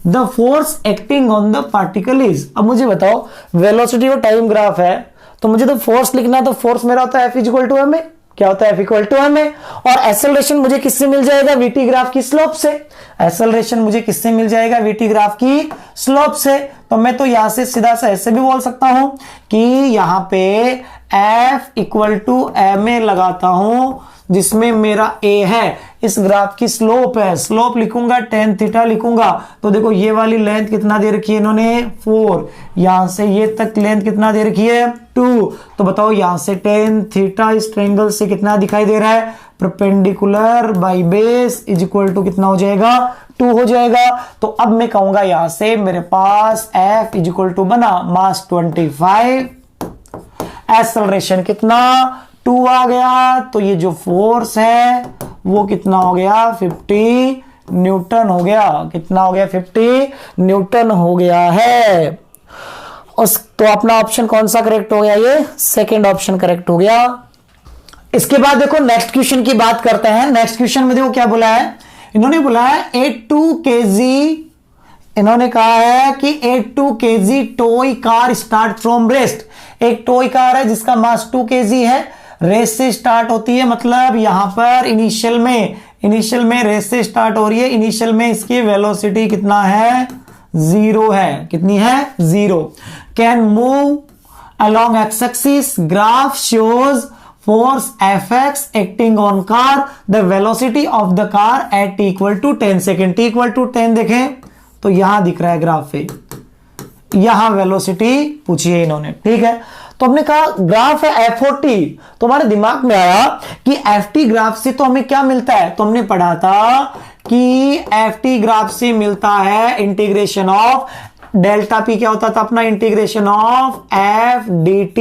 the force acting on the particle is. अब मुझे बताओ वेलोसिटी और टाइम ग्राफ है तो मुझे तो फोर्स लिखना है, तो फोर्स मेरा होता है F equal to M A. क्या होता है F equal to M A. और एक्सेलरेशन मुझे किससे मिल जाएगा, वीटी ग्राफ की स्लोप से। एक्सेलरेशन मुझे किससे मिल जाएगा, वीटी ग्राफ की स्लोप से। तो मैं तो यहां से सीधा सा ऐसे भी बोल सकता हूं कि यहां पे F equal to M A लगाता हूं जिसमें मेरा A है, इस ग्राफ की स्लोप है, स्लोप लिखूंगा tan थीटा लिखूंगा। तो देखो ये वाली लेंथ कितना दे रखी है इन्होंने 4, यहां से ये तक लेंथ कितना दे रखी है 2। तो बताओ यहां से tan थीटा इस ट्रायंगल से कितना दिखाई दे रहा है, perpendicular by base is equal to कितना हो जाएगा 2 हो जाएगा। तो अब मैं कहूंगा यहां से मेरे पास F इज इक्वल टू बना मास 25, एक्सेलरेशन कितना 2 आ गया। तो ये जो फोर्स है वो कितना हो गया 50 न्यूटन हो गया। कितना हो गया 50 न्यूटन हो गया है। तो अपना ऑप्शन कौन सा करेक्ट हो गया, ये सेकंड ऑप्शन करेक्ट हो गया। इसके बाद देखो नेक्स्ट क्वेश्चन की बात करते हैं। नेक्स्ट क्वेश्चन में देखो क्या बोला है, इन्होंने बोला है 82 केजी, इन्होंने कहा है कि 82 KG toy car start from rest. एक टॉय कार है जिसका मास 2 केजी है, रेस से स्टार्ट होती है, मतलब यहां पर इनिशियल में रेस से स्टार्ट हो रही है। इनिशियल में इसकी वेलोसिटी कितना है 0 है। कितनी है 0। Can move along X axis, graph shows force Fx acting on car, the velocity of the car at t equal to 10 second. t equal to 10 देखें तो यहां दिख रहा है ग्राफ पे, यहां वेलोसिटी पूछी है इन्होंने, ठीक है। तो हमने कहा ग्राफ है F40, तो हमारे दिमाग में आया कि FT ग्राफ से तो हमें क्या मिलता है, तो हमने पढ़ा था कि FT ग्राफ से मिलता है इंटीग्रेशन ऑफ डेल्टा P। क्या होता था अपना integration of F dt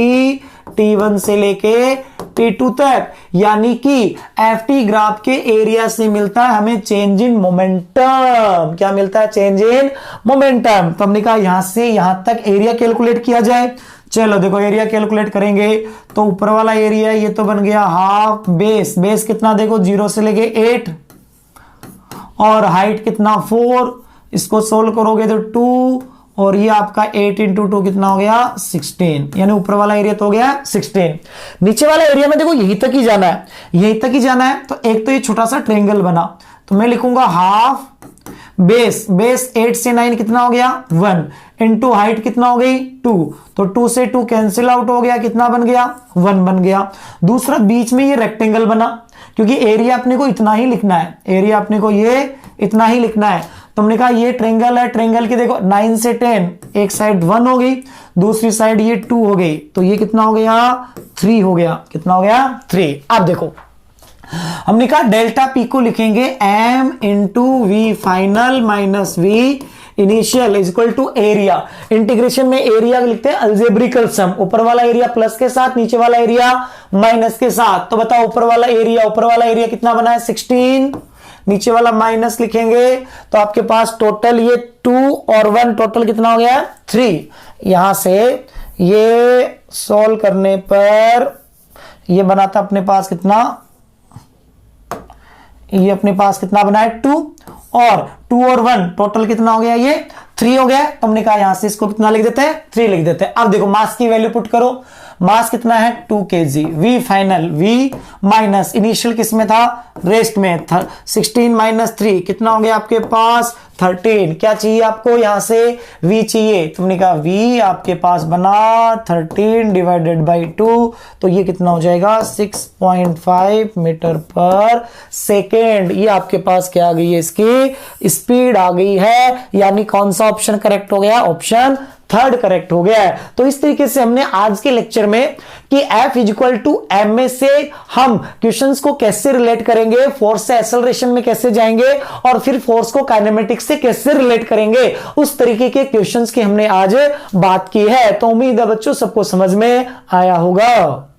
T1 से लेके P2 तक, यानी कि FT ग्राफ के एरिया से मिलता है हमें चेंज इन मोमेंटम। क्या मिलता है? Change in momentum. तो हमने कहा यहां से यहां तक एरिया कैलकुलेट किया जाए। चलो देखो एरिया कैलकुलेट करेंगे तो ऊपर वाला एरिया ये तो बन गया हाफ बेस, बेस कितना देखो 0 से लेके 8 और हाइट कितना 4, इसको सोल्व करोगे तो 2 और ये आपका 8 इंटू 2 कितना हो गया 16, यानी ऊपर वाला एरिया तो हो गया 16। नीचे वाला एरिया में देखो यहीं तक ही जाना है, यहीं तक ही जाना है। तो एक तो ये छोटा सा ट्रायंगल बना, तो मैं लिखूंगा हाफ बेस, बेस 8 से 9 कितना हो गया 1 इंटू हाइट कितना हो गई 2, तो 2 से 2 कैंसिल आउट हो गया, कितना बन गया 1 बन गया। दूसरा बीच में ये रेक्टेंगल बना, क्योंकि एरिया अपने को इतना ही लिखना है, एरिया अपने को ये इतना ही लिखना है। तो हमने कहा ये ट्रायंगल है, ट्रायंगल की देखो 9 से 10, एक साइड 1 हो गई, दूसरी साइड ये 2 हो गई, तो ये कितना हो गया 3 हो गया, कितना हो गया 3। अब देखो हमने कहा डेल्टा पी को लिखेंगे m इंटू V final minus V initial is equal to area. Integration में एरिया लिखते हैं अलजेब्रिकल सम, ऊपर वाला एरिया प्लस के साथ, नीचे वाला एरिया माइनस के साथ। तो बताओ ऊपर वाला एरिया कितना बना है 16, नीचे वाला माइनस लिखेंगे तो आपके पास टोटल ये 2 और 1 टोटल कितना हो गया 3। यहां से ये सॉल्व करने पर ये बनाता अपने पास कितना, ये अपने पास कितना बना है 2 और 2 और 1 टोटल कितना हो गया ये 3 हो गया। तो हमने कहा यहां से इसको कितना लिख देते हैं 3 लिख देते हैं। अब देखो मास की वैल्यू पुट करो, मास कितना है 2 kg, V final V minus initial किस में था रेस्ट में 16 माइनस 3 कितना हो गया आपके पास 13। क्या चाहिए आपको यहां से v चाहिए, तुमने कहा v आपके पास बना 13 डिवाइडेड बाई 2, तो ये कितना हो जाएगा 6.5 मीटर पर सेकेंड। ये आपके पास क्या आ गई है इसकी स्पीड आ गई है, यानी कौन सा ऑप्शन करेक्ट हो गया, ऑप्शन थर्ड करेक्ट हो गया है। तो इस तरीके से हमने आज के लेक्चर में कि F इक्वल टू एम में से हम क्वेश्चंस को कैसे रिलेट करेंगे, फोर्स से एक्सेलरेशन में कैसे जाएंगे और फिर फोर्स को काइनेमेटिक्स से कैसे रिलेट करेंगे, उस तरीके के क्वेश्चंस की हमने आज बात की है। तो उम्मीद है बच्चों सबको समझ में आया होगा।